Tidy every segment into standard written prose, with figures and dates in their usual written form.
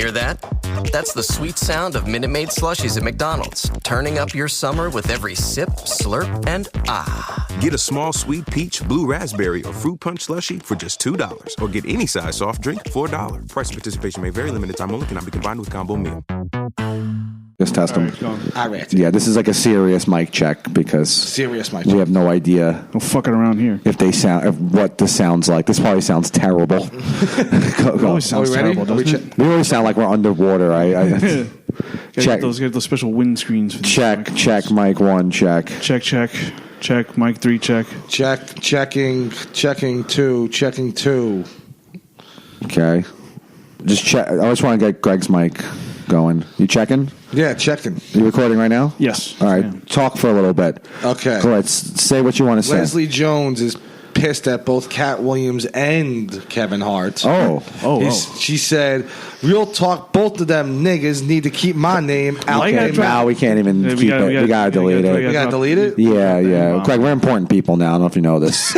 Hear that? That's the sweet sound of Minute Maid slushies at McDonald's, turning up your summer with every sip, slurp, and ah. Get a small sweet peach, blue raspberry, or fruit punch slushie for just $2. Or get any size soft drink for $1. Price and participation may vary. Limited time only. Cannot be combined with combo meal. Just test them. All right. Yeah, this is like a serious mic check because Serious mic we check. have no idea No fucking around here. if what this sounds like. This probably sounds terrible. It always sounds Are we ready? terrible, Are we doesn't it? We always sound like we're underwater. Gotta Check. get those special wind screens. For these Check, microphones. check, mic 1, check. Check, mic 3, check. Checking 2. Okay. Just check. I just want to get Greg's mic going. You checking? Yeah, checking. You recording right now? Yes. All I right. am. Talk for a little bit. Okay. Go ahead. Say what you want to say. Leslie Jones is pissed at both Cat Williams and Kevin Hart. Oh. She said, real talk, both of them niggas need to keep my name out Like their that mouth. Now we can't even Yeah, keep it. We gotta delete it. You gotta delete it? Yeah. Wow. Craig, we're important people now. I don't know if you know this.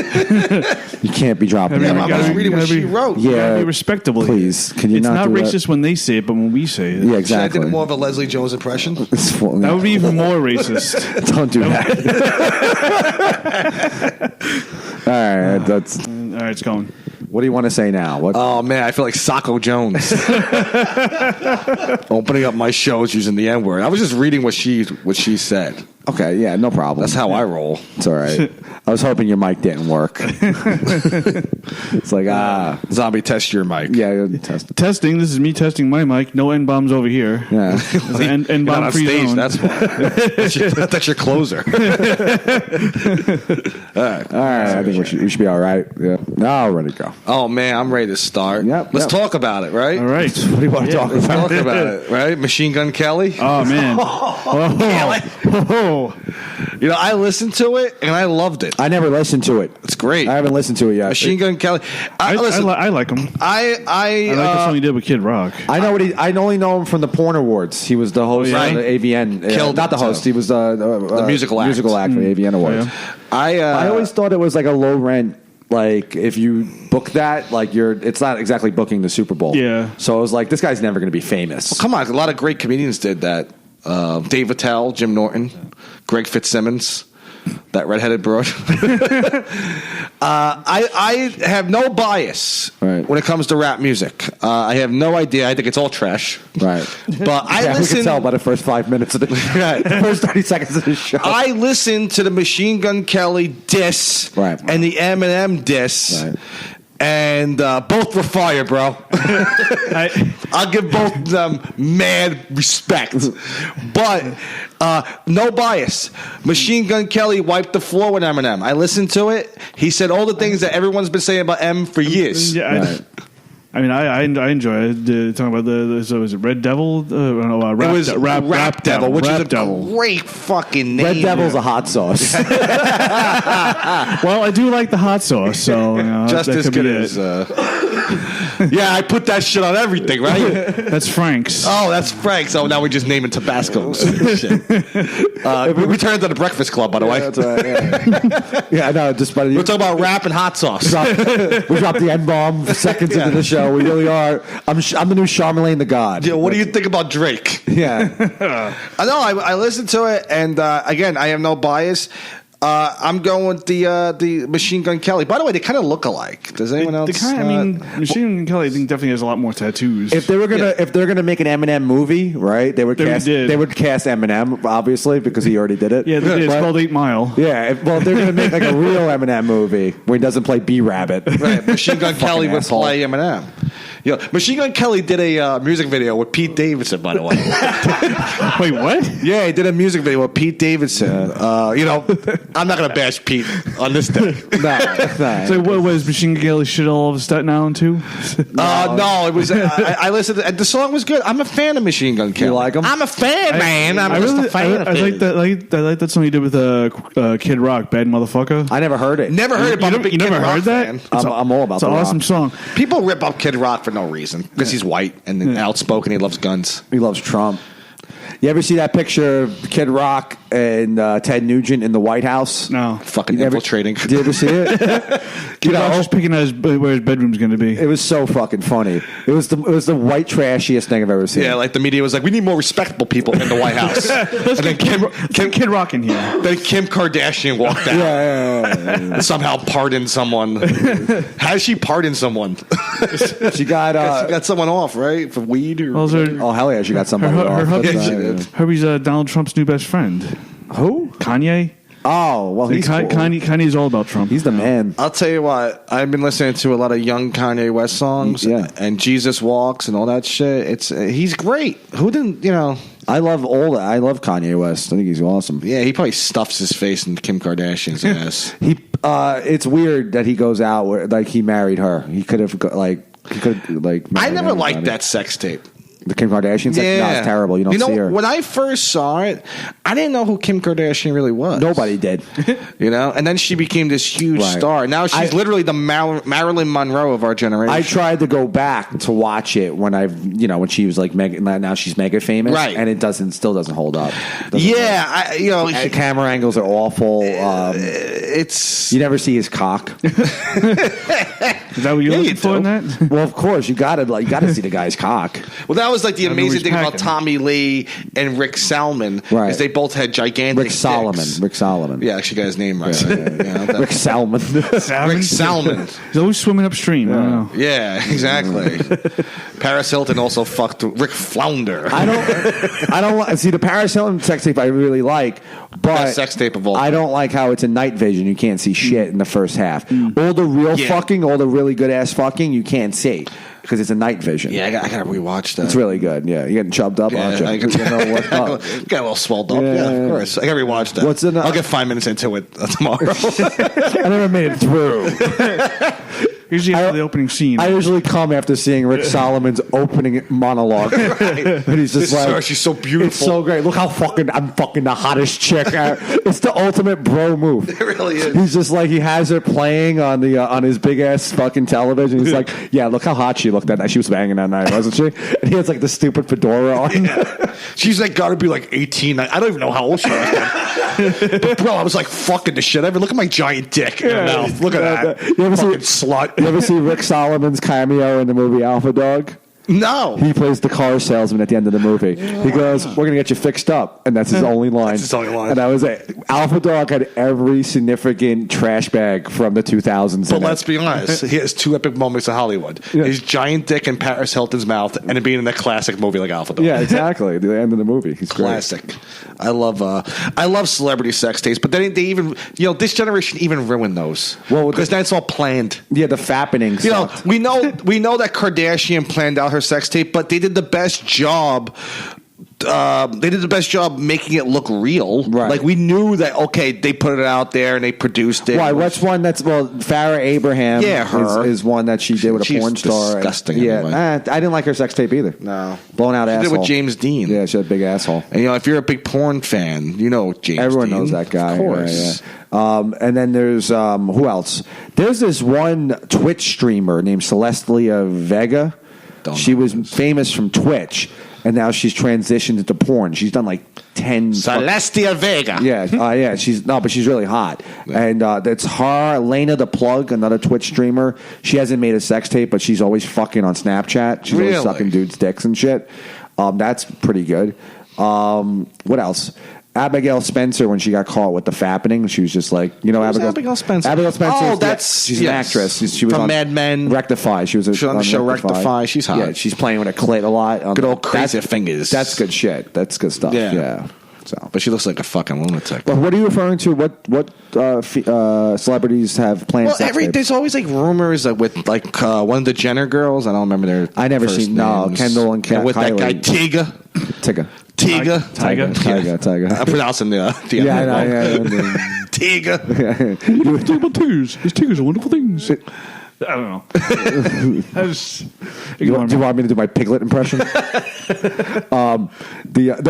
You can't be dropping Yeah, that. but I you was gotta- reading you what gotta she be- wrote. You gotta Yeah. be respectable. Please, can you it's not not do that? racist when they say it, but when we say it, Yeah, Should I exactly. did more of a Leslie Jones impression? It's full- that would be even more racist. Don't do that. All right. That's. All right, it's going. What do you want to say now? What? Oh man, I feel like Sacco Jones. Opening up my shows using the N word. I was just reading what she said. Okay. Yeah. No problem. That's how I roll. It's all right. I was hoping your mic didn't work. It's like Zombie, test your mic. yeah. Test. Testing. This is me testing my mic. No N bombs over here. Yeah. It's an N You're not bomb on free stage. zone. That's why. That's your closer. All right. I think we should be all right. Yeah. Now ready to go. Oh man, I'm ready to start. Yep, Let's yep. talk about it, right? All right. What do you want to talk Let's about? talk about it, right? Machine Gun Kelly. Oh man. Oh. You know, I listened to it and I loved it. I never listened to it. It's great. I haven't listened to it yet. Machine Gun Kelly. Listen, I like him. I I like the song he did with Kid Rock. I know what I only know him from the Porn Awards. He was the host yeah? of the AVN. Killed not the it, host. too. He was the musical act. Musical act for the AVN Awards. Yeah. I always thought it was like a low rent. Like if you book that, like it's not exactly booking the Super Bowl. Yeah. So I was like, this guy's never going to be famous. come on, a lot of great comedians did that. Dave Attell, Jim Norton, Greg Fitzsimmons, that redheaded broad. I have no bias Right. when it comes to rap music. I have no idea. I think it's all trash. Right. But I Yeah, we listen. can tell by the first 5 minutes of the first 30 seconds of the show. I listened to the Machine Gun Kelly diss Right. and the Eminem diss. Right. And both were fire, bro. I'll give both of them mad respect. But no bias. Machine Gun Kelly wiped the floor with Eminem. I listened to it. He said all the things that everyone's been saying about M for years. Yeah, Right. I mean, I enjoy it. Talking about so was it Red Devil? Rap, It was Rap Devil, which Rap is a Devil. great fucking name. Red Devil's a hot sauce. Well, I do like the hot sauce, so Just that as could be good it. as. Yeah, I put that shit on everything, right? That's Frank's. Oh, that's Frank's. Oh, now we're just naming Tabascos. Shit. We turned into the Breakfast Club, by the way. That's right. Yeah, I know. Just by We're talking about rap and hot sauce. we dropped the N-bomb seconds into the show. We really are. I'm the new Charlemagne the God. Yeah, what do you think about Drake? Yeah. I know. I listened to it, and again, I have no bias. I'm going with the Machine Gun Kelly. By the way, they kind of look alike. Does anyone else? Machine Gun Kelly, I think, definitely has a lot more tattoos. If they're gonna make an Eminem movie, right? They would cast Eminem, obviously, because he already did it. yeah, they did. It's But- called 8 Mile. Yeah, if they're gonna make like a real Eminem movie where he doesn't play B Rabbit. Right, Machine Gun Kelly would asshole. play Eminem. Yeah, Machine Gun Kelly did a music video with Pete Davidson, by the way. Wait, what? Yeah, he did a music video with Pete Davidson. I'm not going to bash Pete on this day. No. So what was Machine Gun Kelly shit all over Staten Island too? No, it was. I listened. The song was good. I'm a fan of Machine Gun Kelly. You like him? I'm a fan, man. I'm I just really, a fan of I like his. that. I like that song you did with Kid Rock, "Bad Motherfucker." I never heard it. Never heard it, but I'm a big You never Kid Rock heard that? fan. I'm all about It's an The awesome Rock. song. People rip up Kid Rock for no reason because he's white and outspoken. He loves guns. He loves Trump. You ever see that picture of Kid Rock and Ted Nugent in the White House. No. Fucking You never- infiltrating. Did you ever see it? You know, just picking out where his bedroom's going to be. It was so fucking funny. It was the white trashiest thing I've ever seen. Yeah, like the media was like, we need more respectable people in the White House. And then Kid Rock in here. Then Kim Kardashian walked out. Yeah. And somehow pardoned someone. How did she pardon someone? She got She got someone off, right? For weed or Well, her, oh hell yeah, she got somebody her off. hubby's, That's right, yeah. hubby's Donald Trump's new best friend. Who? Kanye. Oh well, he's cool. Kanye's all about Trump. He's the man. I'll tell you what, I've been listening to a lot of young Kanye West songs, Yeah. and Jesus Walks and all that shit. He's great. Who didn't, I love Kanye West. I think he's awesome. Yeah, he probably stuffs his face in Kim Kardashian's ass. It's weird that he goes out where like he married her. He could have I married never liked anybody. that sex tape. The Kim Kardashian sex? No, it's terrible. You don't see her. When I first saw it, I didn't know who Kim Kardashian really was. Nobody did. And then she became this huge Right. star. Now she's literally the Marilyn Monroe of our generation. I tried to go back to watch it when when she was like mega. Now she's mega famous, Right. And it still doesn't hold up. Yeah, And camera angles are awful. it's You never see his cock. Is that what you're Yeah, looking you Well, for in that? of course you gotta see the guy's cock. well, that was like the know amazing he's thing about packing. Tommy Lee and Rick Salmon, Right. is they both had gigantic Rick Solomon. dicks. Rick Solomon. Yeah, I actually got his name right. Rick Salmon. Rick Salmon. He's always swimming upstream. I don't know. Yeah, exactly. Paris Hilton also fucked Rick Flounder. I don't see the Paris Hilton sex tape. I really like, but Best sex tape of all I time. don't like how it's a night vision. You can't see shit in the first half. All the real Yeah. fucking, all the really good ass fucking, you can't see because it's a night vision. Yeah, I gotta rewatch that. It's really good. Yeah, you getting chubbed up, aren't you? I You know, worked up. got a little swelled up. Yeah, Yeah, yeah, of course. I gotta rewatch that. What's in I'll get 5 minutes into it tomorrow. I never made it through. Usually after the opening scene. I usually come after seeing Rick Solomon's opening monologue, and he's just This like, star, she's so beautiful. It's so great. Look how I'm fucking the hottest chick. It's the ultimate bro move. It really is. He's just like he has her playing on the on his big ass fucking television. He's like, yeah, look how hot she looked that night. She was banging that night, wasn't she? And he has like the stupid fedora on. She's like gotta be like 18. I don't even know how old she was. But bro, I was like fucking the shit. Look at my giant dick in her mouth. Look at that. You ever Fucking see slut. You ever see Rick Solomon's cameo in the movie Alpha Dog? No. He plays the car salesman at the end of the movie. He goes, "We're gonna get you fixed up," and that's his only line. That's his only line. And that was it. Alpha Dog had every significant trash bag from the 2000s. But in it. let's be honest, he has two epic moments in Hollywood. Yeah. His giant dick in Paris Hilton's mouth and it being in a classic movie like Alpha Dog. Yeah, exactly. The end of the movie. He's great. Classic. I love celebrity sex tapes, but they even this generation even ruined those. Well, because now it's all planned. Yeah, the fappening. We know that Kardashian planned out her sex tape, but they did the best job. They did the best job making it look real. Right. Like we knew that. Okay, they put it out there and they produced it. Why? What's one that's Farrah Abraham? Yeah, her. is one that she did with a She's porn star. disgusting, Yeah, anyway. I didn't like her sex tape either. No. blown out She did it asshole with James Dean. Yeah, she had a big asshole. And if you're a big porn fan, you know James. Everyone Dean. knows that guy. Of course. Yeah. And then there's who else? There's this one Twitch streamer named Celestia Vega. She was famous from Twitch, and now she's transitioned into porn. She's done like 10. Celestia Vega. Yeah. But she's really hot. And that's her, Elena the Plug, another Twitch streamer. She hasn't made a sex tape, but she's always fucking on Snapchat. She's Really? always sucking dudes' dicks and shit. That's pretty good. What else? Abigail Spencer, when she got caught with the fappening, she was just like, Abigail Spencer? Abigail Spencer. Oh, she's yes. an actress. She was From on Mad Men. Rectify. She was on the show Rectify. She's hot. Yeah, she's playing with a clit a lot. Good old crazy fingers. That's good shit. That's good stuff. Yeah. So, But she looks like a fucking lunatic. but what are you referring to? What celebrities have planned? Well, sex tapes? there's always like rumors with one of the Jenner girls. I don't remember their. I never first seen- no, names. Kendall and with that Kylie. guy Tiga. Tiga. I'm pronouncing the Yeah, other I one. know, yeah. Tiga. Wonderful thing about tigers. His tigers are wonderful things. I don't know. Do you want me to do my Piglet impression? That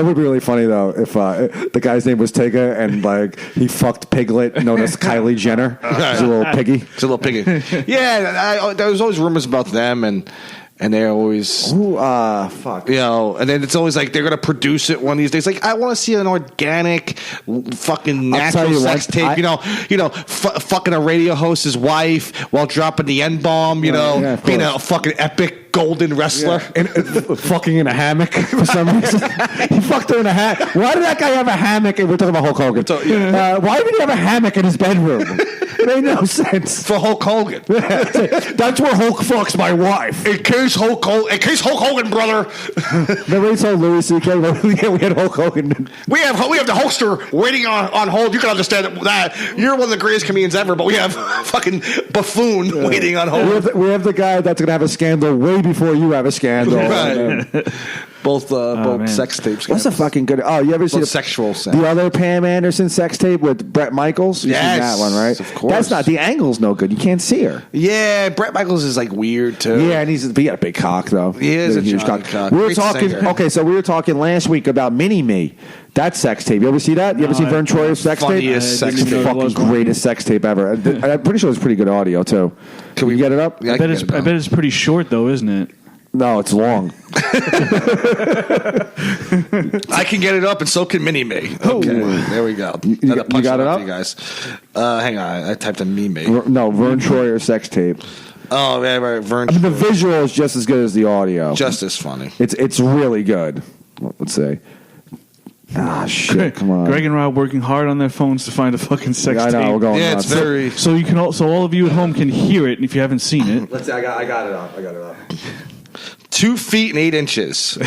would be really funny though if the guy's name was Tiga and like he fucked Piglet, known as Kylie Jenner. He's a little piggy. It's a little piggy. Yeah, there was always rumors about them, and And they're always, fuck. you know, and then it's always like they're gonna produce it one of these days. Like I want to see an organic, fucking I'll tell natural you sex what, tape. Fucking a radio host's wife while dropping the N bomb. Yeah, of being a course. fucking epic golden wrestler. And fucking in a hammock for some reason. He fucked her in a hammock. Why did that guy have a hammock? And we're talking about Hulk Hogan. Why did he have a hammock in his bedroom? It made no sense. For Hulk Hogan. That's where Hulk fucks my wife. In case Hulk Hogan, brother. Remember he told Louis C.K. we had Hulk Hogan. We have the Hulkster waiting on hold. You can understand that. You're one of the greatest comedians ever, but we have fucking buffoon waiting on hold. We have the guy that's going to have a scandal way before you have a scandal. Right. Both man. sex tapes. What's a fucking good? Oh, you ever see Both sexual sex. the other Pam Anderson sex tape with Bret Michaels? You've seen Yes, that one, right? of course. That's not the angle's no good. You can't see her. Yeah, Bret Michaels is like weird too. Yeah, and he got a big cock though. He is a a huge giant cock. We were Great talking. singer. Okay, so we were talking last week about Mini Me. That sex tape. You ever see that? You ever see I- Vern Troyer's sex tape? Funniest sex It's the tape. fucking greatest sex tape ever. I'm pretty sure it's pretty good audio too. Can we get it up? Yeah, I bet it's pretty short though, isn't it? No, it's long. I can get it up, and so can Mini Me. Okay, there we go. You got it up? you guys. Hang on, I typed in Mini Me. No, Vern Troyer sex tape. Oh, yeah, right. Vern. I mean, the visual is just as good as the audio. Just as funny. It's really good. Let's see. Ah, shit! Come on. Greg and Rob working hard on their phones to find a fucking sex Yeah, I tape. know. We're going Yeah, nuts. it's very. So you can so all of you at home can hear it, and if you haven't seen it, Let's see. I got it up. 2 feet and 8 inches.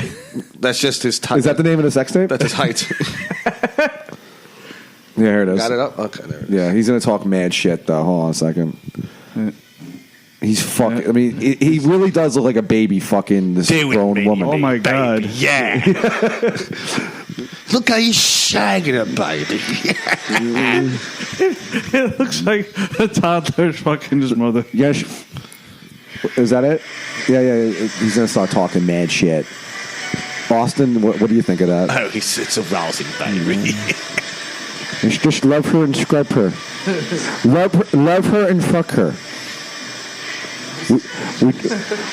That's just his height. Is that the name of the sex tape? That's his height. Yeah, here it is. Got it up? Okay, there it is. Yeah, he's gonna talk mad shit though. Hold on a second. He's fucking. I mean, he really does look like a baby fucking this grown woman. oh my god, Yeah. Look how he's shagging a baby. it looks like a toddler's fucking his mother. Yes. Is that it? Yeah. He's gonna start talking mad shit. Austin, what do you think of that? Oh, it's a rousing baby. It's just love her and scrub her. love her and fuck her.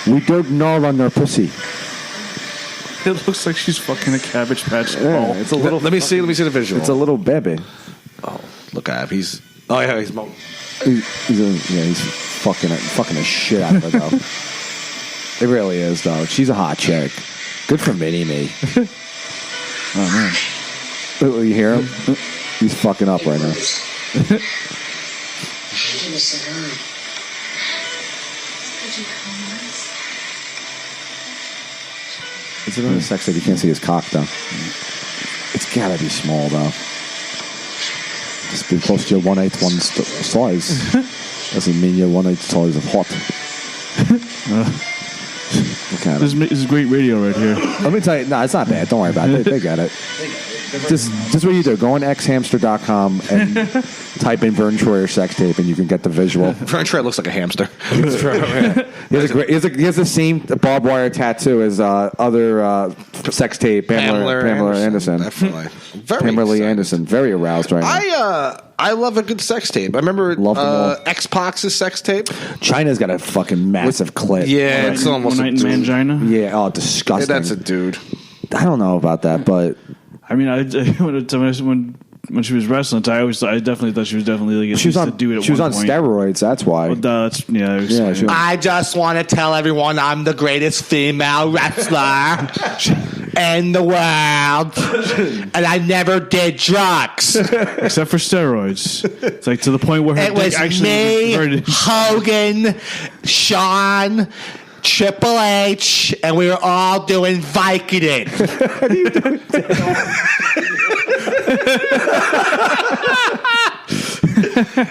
We don't gnaw on their pussy. It looks like she's fucking a Cabbage Patch Yeah, ball. it's a little. Let me see the visual. It's a little baby. Oh, look at him. He's. Oh yeah, he's. He's fucking a shit out of her though. It really is though. She's a hot chick. Good for Mini Me. Oh man. You hear him? He's fucking up right now. It's another sex tape. You can't see his cock though. It's gotta be small though. Just be close to your 1/8 size. Doesn't mean your 1/8 size of hot. Look at This it. is great radio right here. Let me tell you, no, it's not bad. Don't worry about it. They get it. Just what you do. Go on xhamster.com and type in Vern Troyer sex tape, and you can get the visual. Vern Troyer looks like a hamster. He has the same barbed wire tattoo as other sex tape Pamela Anderson. Definitely. Very Pamela excited. Anderson, very aroused right now. I love a good sex tape. I remember Love them all. X-Pax's sex tape. China's got a fucking massive clit. Yeah, it's almost One a night in dude. Mangina. Yeah, oh, Yeah, disgusting. that's a dude. I don't know about that, but I mean, when she was wrestling, I definitely thought she was definitely like she was on to do it. At she was one on point. steroids. That's why. That's yeah. Yeah, she was- I just want to tell everyone I'm the greatest female wrestler in the world, and I never did drugs. except for steroids. It's like to the point where her It was dick actually me, converted. Hogan, Sean, Triple H, and we were all doing Vicodin.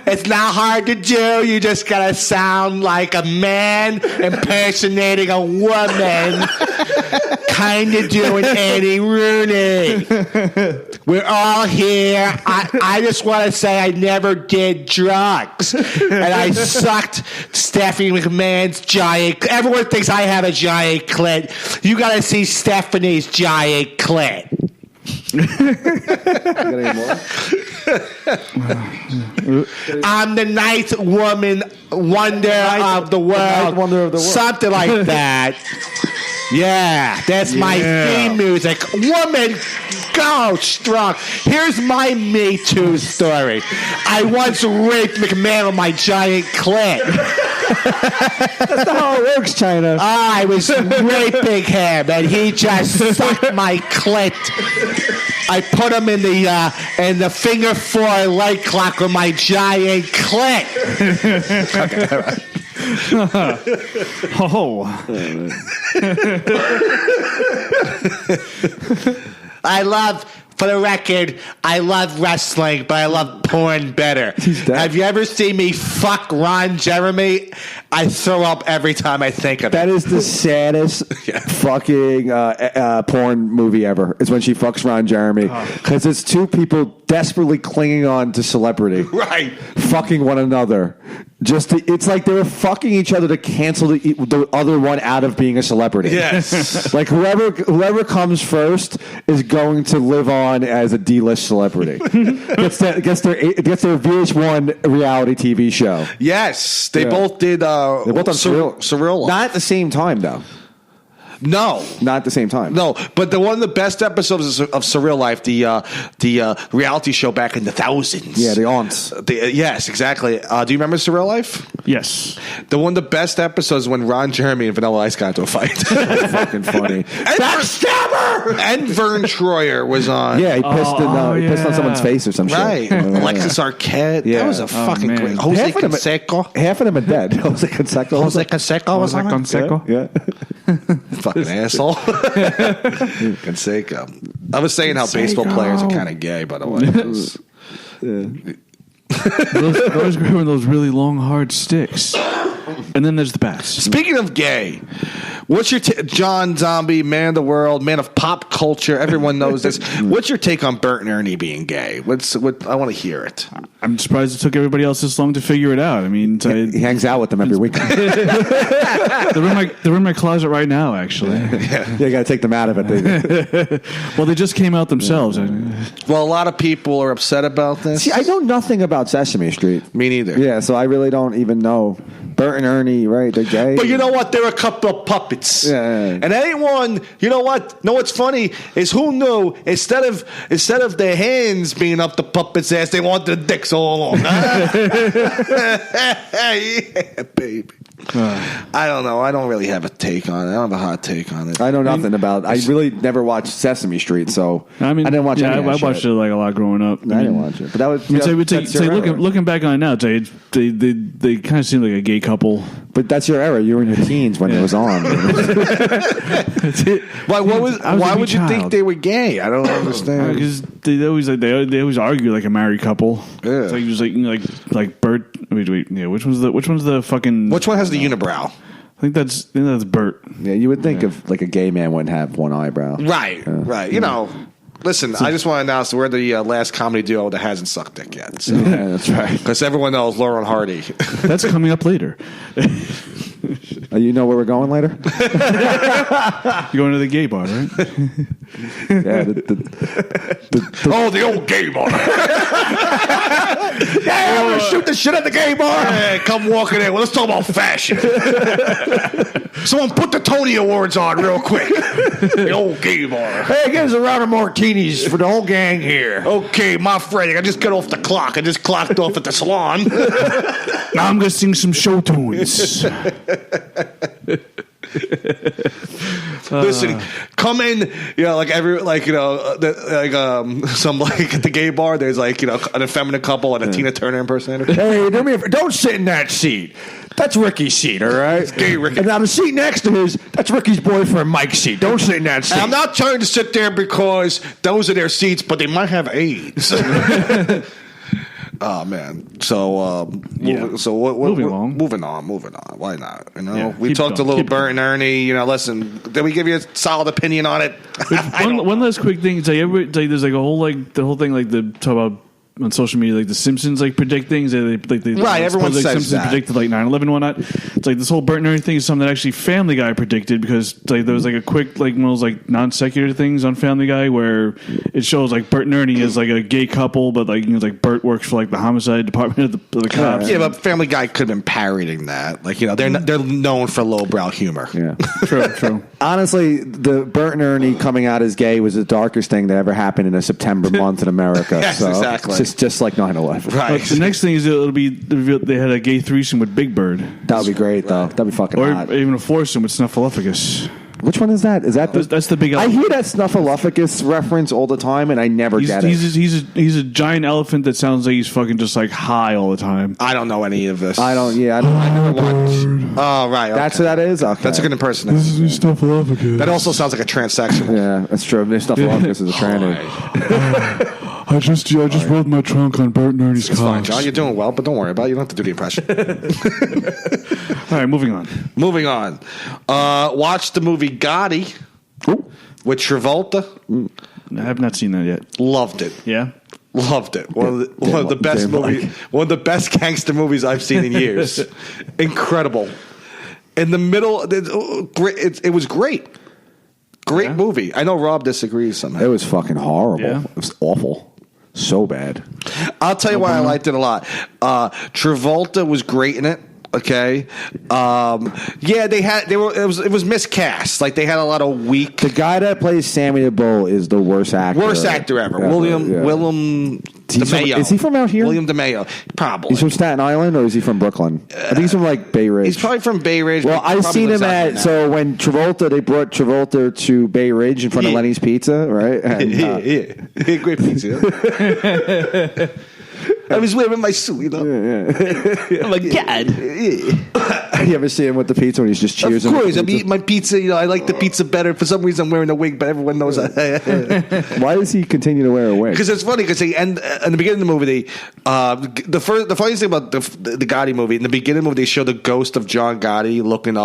It's not hard to do. You just gotta sound like a man impersonating a woman, kind of doing Annie Rooney. We're all here. I just want to say I never did drugs, and I sucked Stephanie McMahon's giant. Everyone thinks I have a giant clit. You gotta see Stephanie's giant clit. Got any more? I'm the ninth woman wonder of the world. ninth wonder of the world. Something like that. Yeah, that's my theme music. Woman, go strong. Here's my Me Too story. I once raped McMahon with my giant clit. That's not how it works, China. I was raping him, and he just sucked my clit. I put him in the finger four leg clock with my giant clit. Oh, I love, for the record, I love wrestling, but I love porn better. Have you ever seen me fuck Ron Jeremy? I throw up every time I think of That it. is the saddest fucking porn movie ever. Is when she fucks Ron Jeremy because it's two people desperately clinging on to celebrity, Right. fucking one another. It's like they were fucking each other to cancel the other one out of being a celebrity. Yes. Like whoever comes first is going to live on as a D-list celebrity. gets their VH1 reality TV show. Yes. They Yeah. both did They both on Surreal Life. Not at the same time, though. No. Not at the same time. No, but one of the best episodes of Surreal Life, the reality show back in the thousands. Yeah, the aunts. Yes, exactly. Do you remember Surreal Life? yes. One of the best episodes when Ron Jeremy and Vanilla Ice got into a fight. Fucking funny. Backstabber! And Vern Troyer was on. Yeah, he pissed on someone's face or some Right. shit. Alexis Arquette. Yeah. That was a fucking man. great. Jose Half of them- Canseco. Half of them are dead. Jose Canseco. Jose Canseco was on it? Canseco? Yeah. Fucking asshole. Canseco. I was saying how baseball players are kind of gay, by the way. Those grew in those really long, hard sticks. And then there's the bats. Speaking of gay, what's your John Zombie, man of the world, man of pop culture? Everyone knows this. What's your take on Bert and Ernie being gay? What I want to hear it. I'm surprised it took everybody else this long to figure it out. I mean, He hangs out with them every week. they're in my closet right now, actually. You got to take them out of it. Well, they just came out themselves. Well, a lot of people are upset about this. See, I know nothing about Sesame Street. Me neither. Yeah, so I really don't even know. Bert and Ernie, right? They're gay. But you know what? They're a couple of puppets. Yeah. And anyone, you know what? Know what's funny is who knew instead of their hands being up the puppet's ass, they want their dicks all along. Yeah, baby. I don't know. I don't really have a take on it. I don't have a hot take on it. I know nothing about. I really never watched Sesame Street, so I mean, I didn't watch. Yeah, any of I that watched shit. it like a lot growing up. I didn't watch it, but that was. Looking back on it now, they kind of seem like a gay couple. But that's your era. You were in your teens when it was on. Why would you think they were gay? I don't understand. Because they always argue like a married couple. Yeah. It's like just like Bert. Wait. Yeah, which one's the fucking? Which one has the unibrow? I think that's Bert. Yeah, you would think of like a gay man wouldn't have one eyebrow. Right. You know. Listen, I just want to announce that we're the last comedy duo that hasn't sucked dick yet. So. Yeah, that's right. Because everyone knows Laurel and Hardy. That's coming up later. You know where we're going later? You're going to the gay bar, right? Yeah. Oh, the old gay bar. Yeah, I'm going to shoot the shit at the gay bar. Hey, come walking in. Well, let's talk about fashion. Someone put the Tony Awards on real quick. The old gay bar. Hey, give us a round of martinis for the whole gang here. Okay, my friend, I just got off the clock. I just clocked off at the salon. Now I'm going to sing some show tunes. Listen, come in, like some like at the gay bar. There's like an effeminate couple and a Tina Turner impersonator. Hey, don't sit in that seat. That's Ricky's seat, all right? It's gay Ricky. And now the seat next to his, that's Ricky's boyfriend Mike's seat. Don't sit in that seat. And I'm not trying to sit there because those are their seats, but they might have AIDS. Oh man! So Moving along. Moving on. Why not? Yeah, we keep talked going, a little keep Bert and Ernie. Listen, Did we give you a solid opinion on it? One last quick thing. There's like a whole the whole thing like the talk about on social media, like the Simpsons, like predict things. They Right, everyone suppose, says Simpsons that. predicted like 9/11 and whatnot. It's like this whole Bert and Ernie thing is something that actually Family Guy predicted because like there was like a quick like one of those like non secular things on Family Guy where it shows like Bert and Ernie as like a gay couple, but like like Bert works for like the homicide department of the cops. Yeah, but Family Guy could have been parodying that. Like they're known for lowbrow humor. Yeah. True. Honestly, the Bert and Ernie coming out as gay was the darkest thing that ever happened in a September month in America. Yes, so exactly. It's just like 9/11. Right. The next thing is it'll be they had a gay threesome with Big Bird, That would be great, though. That'd be fucking or hot. even a foursome with Snuffleupagus. Which one is that? Is that That's the big I elephant. hear that Snuffleupagus reference all the time, and I never get it. He's a giant elephant that sounds like he's fucking just like high all the time. I don't know any of this. I don't. I never watched. Oh, right. Okay. That's what that is. Okay, That's a good impersonation. Snuffleupagus. That also sounds like a transsexual. Yeah, that's true. Snuffleupagus is a tranny. I just rolled my trunk on Bert and Ernie's It's fine, John. You're doing well, but don't worry about it. You don't have to do the impression. All right, moving on. Moving on. Watch the movie Gotti with Travolta. I have not seen that yet. Loved it. Yeah. Loved it. One of the best movies. One of the best gangster movies I've seen in years. Incredible. In the middle, it was great. Great movie. I know Rob disagrees somehow. It was fucking horrible. Yeah. It was awful. So bad. I'll tell you why I liked it a lot. Travolta was great in it. Okay. Yeah, it was miscast. Like they had a lot of weak. The guy that plays Sammy the Bull is the worst actor. Worst actor ever. Willem DeMayo. Is he from out here? William DeMayo. Probably. He's from Staten Island, or is he from Brooklyn? I think he's from like Bay Ridge. He's probably from Bay Ridge. Well, but he I've probably seen lives him out here now. so when they brought Travolta to Bay Ridge in front of Yeah. Lenny's Pizza, right? And, Yeah, great pizza. I was wearing my suit, Oh my God. you ever see him with the pizza when he's just Of cheers? course, I'm eating my pizza. I like the pizza better. For some reason, I'm wearing a wig, but everyone knows that. Why does he continue to wear a wig? Because it's funny. Because they end in the beginning of the movie. The funniest thing about the Gotti movie in the beginning of the movie, they show the ghost of John Gotti looking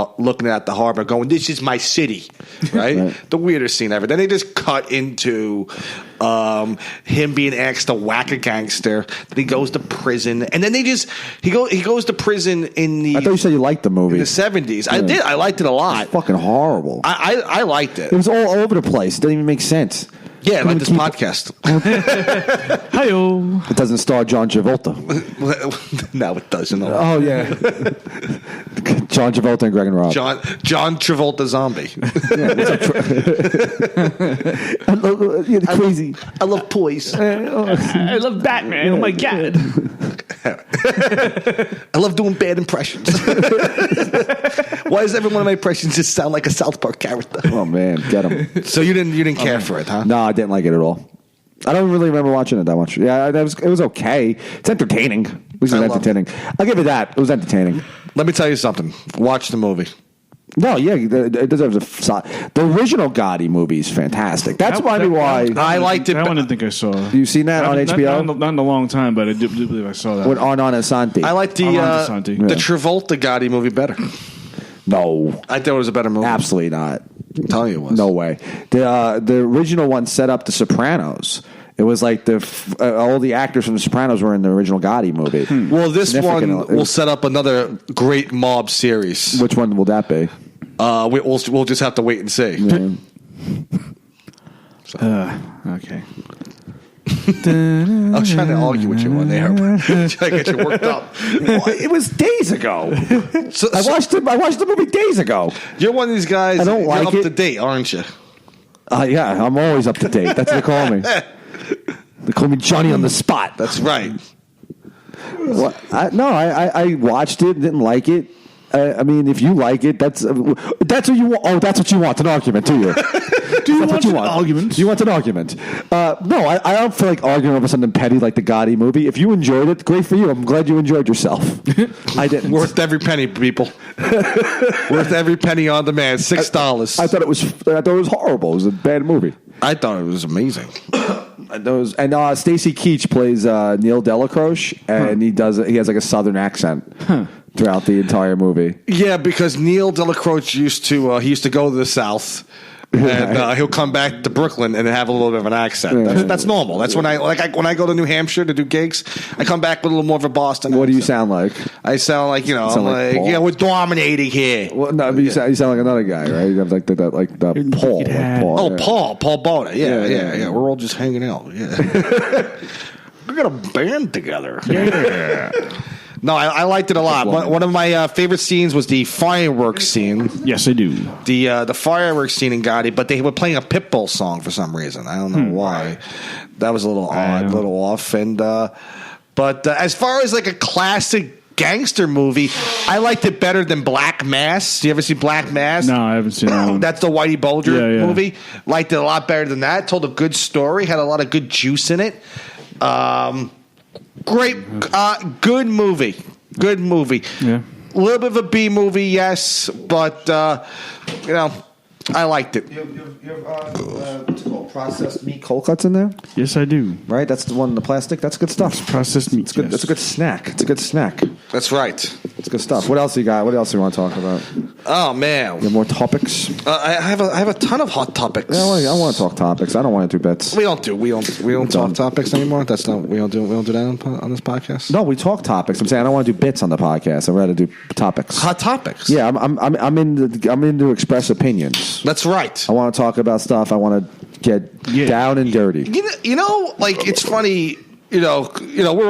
at the harbor, going, "This is my city," right? The weirdest scene ever. Then they just cut into him being asked to whack a gangster. Then he goes to prison, and then he goes to prison in the. I thought you said you liked the movie. in the 70s. I did. I liked it a lot. Fucking horrible. I liked it. It was all over the place. It didn't even make sense. Yeah, like this Keep- podcast. Hi-yo. It doesn't star John Travolta. No, it doesn't. Oh yeah, John Travolta and Greg and Rob. John Travolta zombie. You're crazy. I love toys. I love Batman. Oh my God. I love doing bad impressions. Why does every one of my impressions just sound like a South Park character? Oh man, get him. So you didn't care for it, huh? No, I didn't like it at all. I don't really remember watching it that much. Yeah, it was okay. It's entertaining. At least I it's loved entertaining. I'll give it that. It was entertaining. Let me tell you something. Watch the movie. No, yeah, it deserves the original Gotti movie is fantastic. That's probably why. I liked it. That one I think I saw. You seen that on HBO? Not in a long time, but I do believe I saw that. With Arnon Asante. I like the Armando Santi. the Travolta Gotti movie better. No, I thought it was a better movie. absolutely not. I'm telling you it was. No way. The original one set up The Sopranos. It was like all the actors from The Sopranos were in the original Gotti movie. Well, this one Significant- will set up another great mob series. Which one will that be? We'll just have to wait and see. Okay. I was trying to argue with you on there, trying to get you worked up. It was days ago. So, I watched the movie days ago. You're one of these guys. I don't you're like up it. to date, aren't you? Yeah, I'm always up to date. That's what they call me. They call me Johnny on the spot. That's right. I watched it, didn't like it. I mean, if you like it, that's what you want. Oh, that's what you want, an argument, do you? Do you That's want what an want. argument? You want an argument. No, I don't feel like arguing over something petty like the Gotti movie. If you enjoyed it, great for you. I'm glad you enjoyed yourself. I didn't. Worth every penny, people. Worth every penny on demand. $6. I thought it was horrible. It was a bad movie. I thought it was amazing. And Stacy Keach plays Neil Delacroix, and he has like a Southern accent throughout the entire movie. Yeah, because Neil Delacroix used to go to the South, and he'll come back to Brooklyn and have a little bit of an accent. That's normal. That's when I go to New Hampshire to do gigs, I come back with a little more of a Boston. What do you accent. sound like? I sound like I'm sound like like Paul? yeah, we're dominating here. Well, no, but you sound like another guy, right? You have like the Paul. Like Paul. Oh, yeah. Paul Boda. Yeah. Yeah. We're all just hanging out. Yeah. We got a band together. Yeah. No, I liked it a lot. One of my favorite scenes was the fireworks scene. Yes, I do. The fireworks scene in Gotti, but they were playing a Pitbull song for some reason. I don't know why. That was a little odd, a little off. And but as far as like a classic gangster movie, I liked it better than Black Mass. Do you ever see Black Mass? No, I haven't seen that one. That's the Whitey Bulger Yeah. movie. Liked it a lot better than that. Told a good story. Had a lot of good juice in it. Great, good movie. Good movie. Yeah. A little bit of a B movie, yes, but I liked it. You have what's it called? Processed meat cold cuts in there, Yes, I do. right? That's the one in the plastic. That's good stuff. Processed meat. It's good. yes. That's a good snack. It's a good snack. That's right. It's good stuff. What else you got? What else you want to talk about? Oh man, You have more topics? I have a ton of hot topics. Yeah, I want to talk topics. I don't want to do bits. We don't talk topics anymore. That's not we don't do that on this podcast. No, we talk topics. I'm saying I don't want to do bits on the podcast. I'd rather do topics. Hot topics. Yeah, I'm into express opinions. That's right. I want to talk about stuff. I want to get down and dirty. Like it's funny. We're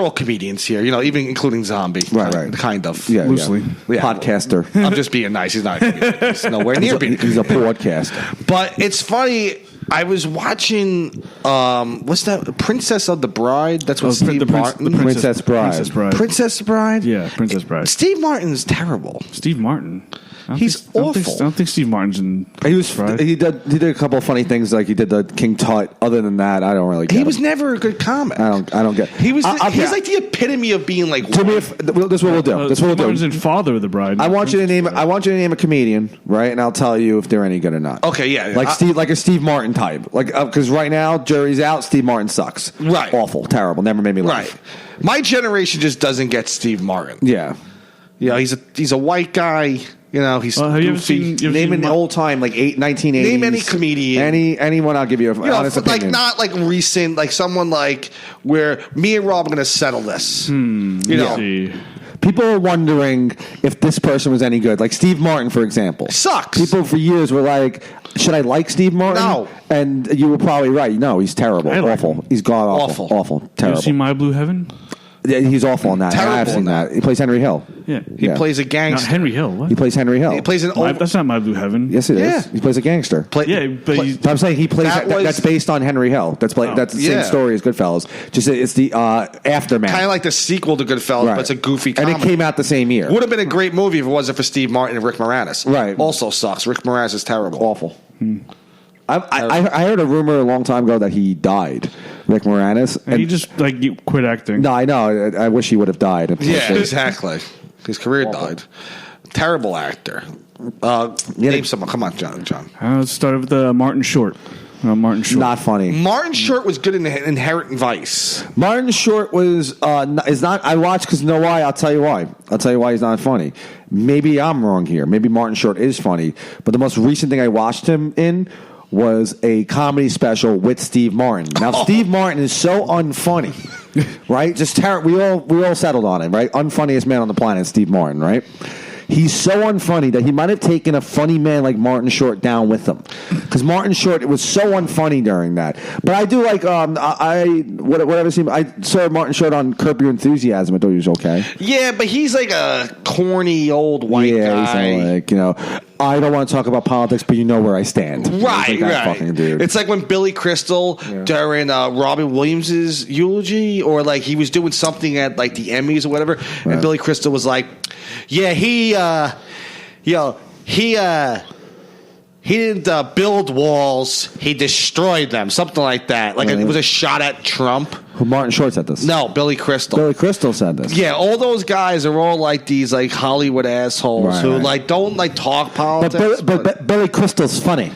all comedians here. Even including Zombie. Right. Kind of. Yeah, Loosely. yeah. Podcaster. I'm just being nice. He's not a comedian. He's nowhere near being. He's a podcaster. But it's funny. I was watching. What's that? Princess of the Bride. That's what Steve Martin. Princess Bride. Princess Bride. Yeah, Princess Bride. Steve Martin's terrible. Steve Martin. He's awful. I don't think Steve Martin's in. He did a couple of funny things, like he did the King Tut. Other than that, I don't really get He him. was never a good comic. I don't get. He was. I'll He's get- like the epitome of being like. this is what we'll do. This is what Steve we'll Martin's do. in Father of the Bride. I want you to name a comedian, right? And I'll tell you if they're any good or not. Okay, yeah. like a Steve Martin type, like because right now jury's out. Steve Martin sucks. Right. Awful, terrible. Never made me laugh. Right. My generation just doesn't get Steve Martin. Yeah. He's a white guy. He's have you ever goofy. seen? Name an old time like 1980s. Name any comedian. Anyone. I'll give you an honest like opinion. not like recent, like someone like where me and Rob are going to settle this. See. People are wondering if this person was any good. Like Steve Martin, for example. Sucks. People for years were like, should I like Steve Martin? No. And you were probably right. No, he's terrible. I like Awful. him. He's god awful. Awful. You Terrible. see My Blue Heaven? Yeah, he's awful in that. Terrible I have seen in that. He plays Henry Hill. Yeah. He plays a gangster. Not Henry Hill. What? He plays Henry Hill. He plays an old. That's not My Blue Heaven. Yes, it is. Yeah. He plays a gangster. Yeah, but I'm saying he plays. That was- that's based on Henry Hill. That's the same Yeah. story as Goodfellas. Just it's the aftermath. Kind of like the sequel to Goodfellas, Right. but it's a goofy and comedy. it came out the same year. Would have been a great movie if it wasn't for Steve Martin and Rick Moranis. Right. Also sucks. Rick Moranis is terrible. Awful. I heard a rumor a long time ago that he died, Rick Moranis. and he just you quit acting. No, I know. I wish he would have died. Yeah, exactly. His career died. Terrible actor. Name someone. Come on, John. Let's start with Martin Short. Martin Short. Not funny. Martin Short was good in Inherent Vice. Martin Short is not. I watched because you know why? I'll tell you why. I'll tell you why he's not funny. Maybe I'm wrong here. Maybe Martin Short is funny, but the most recent thing I watched him in was a comedy special with Steve Martin. Now Steve Martin is so unfunny, right? Just we all settled on it, right? Unfunniest man on the planet, Steve Martin, right? He's so unfunny that he might have taken a funny man like Martin Short down with him, because Martin Short was so unfunny during that. But I do like I saw Martin Short on Curb Your Enthusiasm. I thought he was okay. Yeah, but he's like a corny old white guy. He's like, I don't want to talk about politics, but you know where I stand. Right, He's like that right. fucking dude. It's like when Billy Crystal during Robin Williams' eulogy, or like he was doing something at like the Emmys or whatever, and Billy Crystal was like, "Yeah, he didn't build walls; he destroyed them." Something like that. Like it was a shot at Trump. Who Martin Short said this? No, Billy Crystal. Billy Crystal said this. Yeah, all those guys are all like these like Hollywood assholes who like don't like talk politics. But Billy Crystal's funny.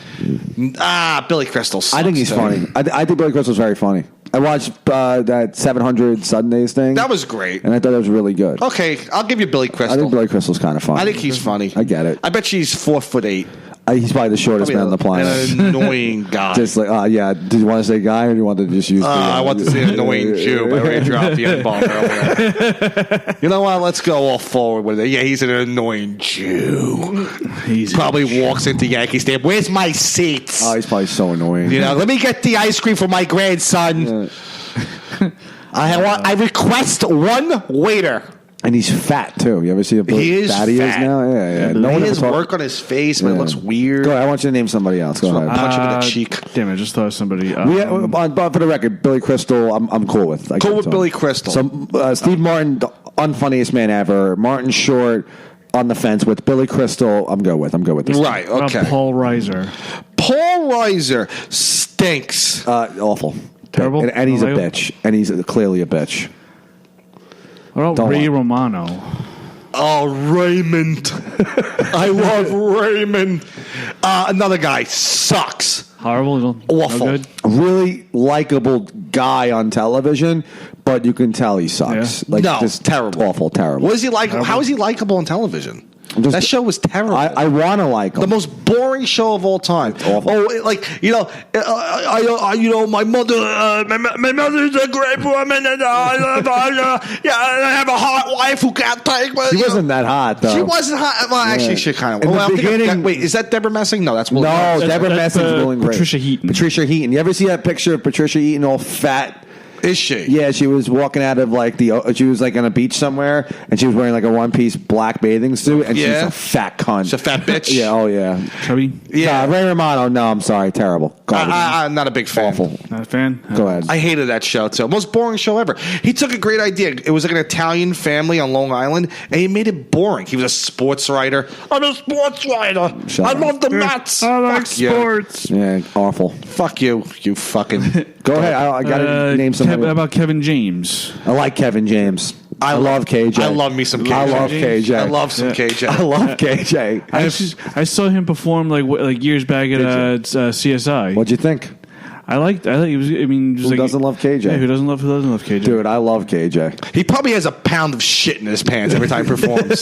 Billy Crystal sucks. I think he's funny. I think Billy Crystal's very funny. I watched that 700 Sundays thing. That was great. And I thought that was really good. Okay, I'll give you Billy Crystal. I think Billy Crystal's kind of funny. I think he's funny. I get it. I bet she's 4'8". He's probably the shortest man on the planet. An annoying guy. Just like, yeah. Did you want to say guy or do you want to just use? I want to say annoying Jew, but I already dropped the N-bomb earlier. You know what? Let's go all forward with it. Yeah, he's an annoying Jew. He probably walks into Yankee Stadium. Where's my seats? Oh, he's probably so annoying. You know, let me get the ice cream for my grandson. I request one waiter. And he's fat too. You ever see how He is fat he is fat. now? Yeah. No He one has ever work on his face, but it looks weird. Go ahead. I want you to name somebody else. Go ahead. Punch him in the cheek. Damn it! I just thought of somebody. But for the record, Billy Crystal, I'm cool with. I Cool give with it to Billy him. Crystal. So Steve Martin, the unfunniest man ever. Martin Short on the fence with Billy Crystal. I'm good with this. Right, What okay. about Paul Reiser? Paul Reiser stinks. Awful. Terrible? And he's a Unlikable? bitch. And he's clearly a bitch. What about Don't Ray want- Romano? Oh, Raymond. I love Raymond. Another guy sucks. Horrible. No Awful. good? A really likable guy on television, but you can tell he sucks. Yeah. No, just terrible. Awful, terrible. What is he like? How is he likable on television? Just- That show was terrible. I want to like him. the most boring show of all time. Awful. My mother, my mother's a great woman, and I have a hot wife who can't take. She wasn't that hot, though. She wasn't hot. Well, actually, Yeah. she kind In of. the Well, beginning- wait, is that Deborah Messing? No, that's Will. No, That's- Deborah that's, Messing's doing great. Patricia Heaton. Patricia Heaton. You ever see that picture of Patricia Heaton all fat? Is she? Yeah, she was walking out of she was like on a beach somewhere, and she was wearing like a one-piece black bathing suit, and Yeah. she's a fat cunt. She's a fat bitch. Yeah, oh yeah. Chubby? Yeah. Ray Romano, no, I'm sorry, terrible. Garbage. I'm not a big fan. Awful. Not a fan? Go ahead. I hated that show too. Most boring show ever. He took a great idea. It was like an Italian family on Long Island, and he made it boring. He was a sports writer. I'm a sports writer. Shut I up. love the Mets. I like Fuck you. sports. Yeah, awful. Fuck you, you fucking. Go ahead. I got to name somebody. How about Kevin James? I like Kevin James. I love KJ. I love me some KJ. I love KJ. I love some KJ. I love KJ. I saw him perform like years back at CSI. What'd you think? I he was. I mean, just Who like, doesn't love KJ? Yeah, who doesn't love KJ? Dude, I love KJ. He probably has a pound of shit in his pants every time he performs.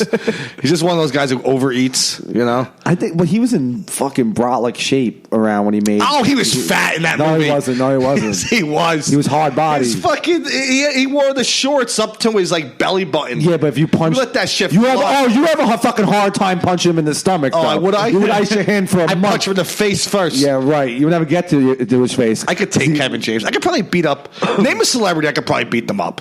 He's just one of those guys who overeats, you know? I think, well, he was in fucking brolic shape around when he made. Oh, he was fat in that No, movie. he wasn't. No, he wasn't. Yes, he was. He was hard bodied. His fucking, he wore the shorts up to his like belly button. Yeah, but if you punch, let that shit you fly. have a fucking hard time punching him in the stomach. Oh, though. would I? You would ice your hand for a I'd month. punch him in the face first. Yeah, right. You would never get to his face. I could take Kevin James. I could probably beat up. Name a celebrity. I could probably beat them up.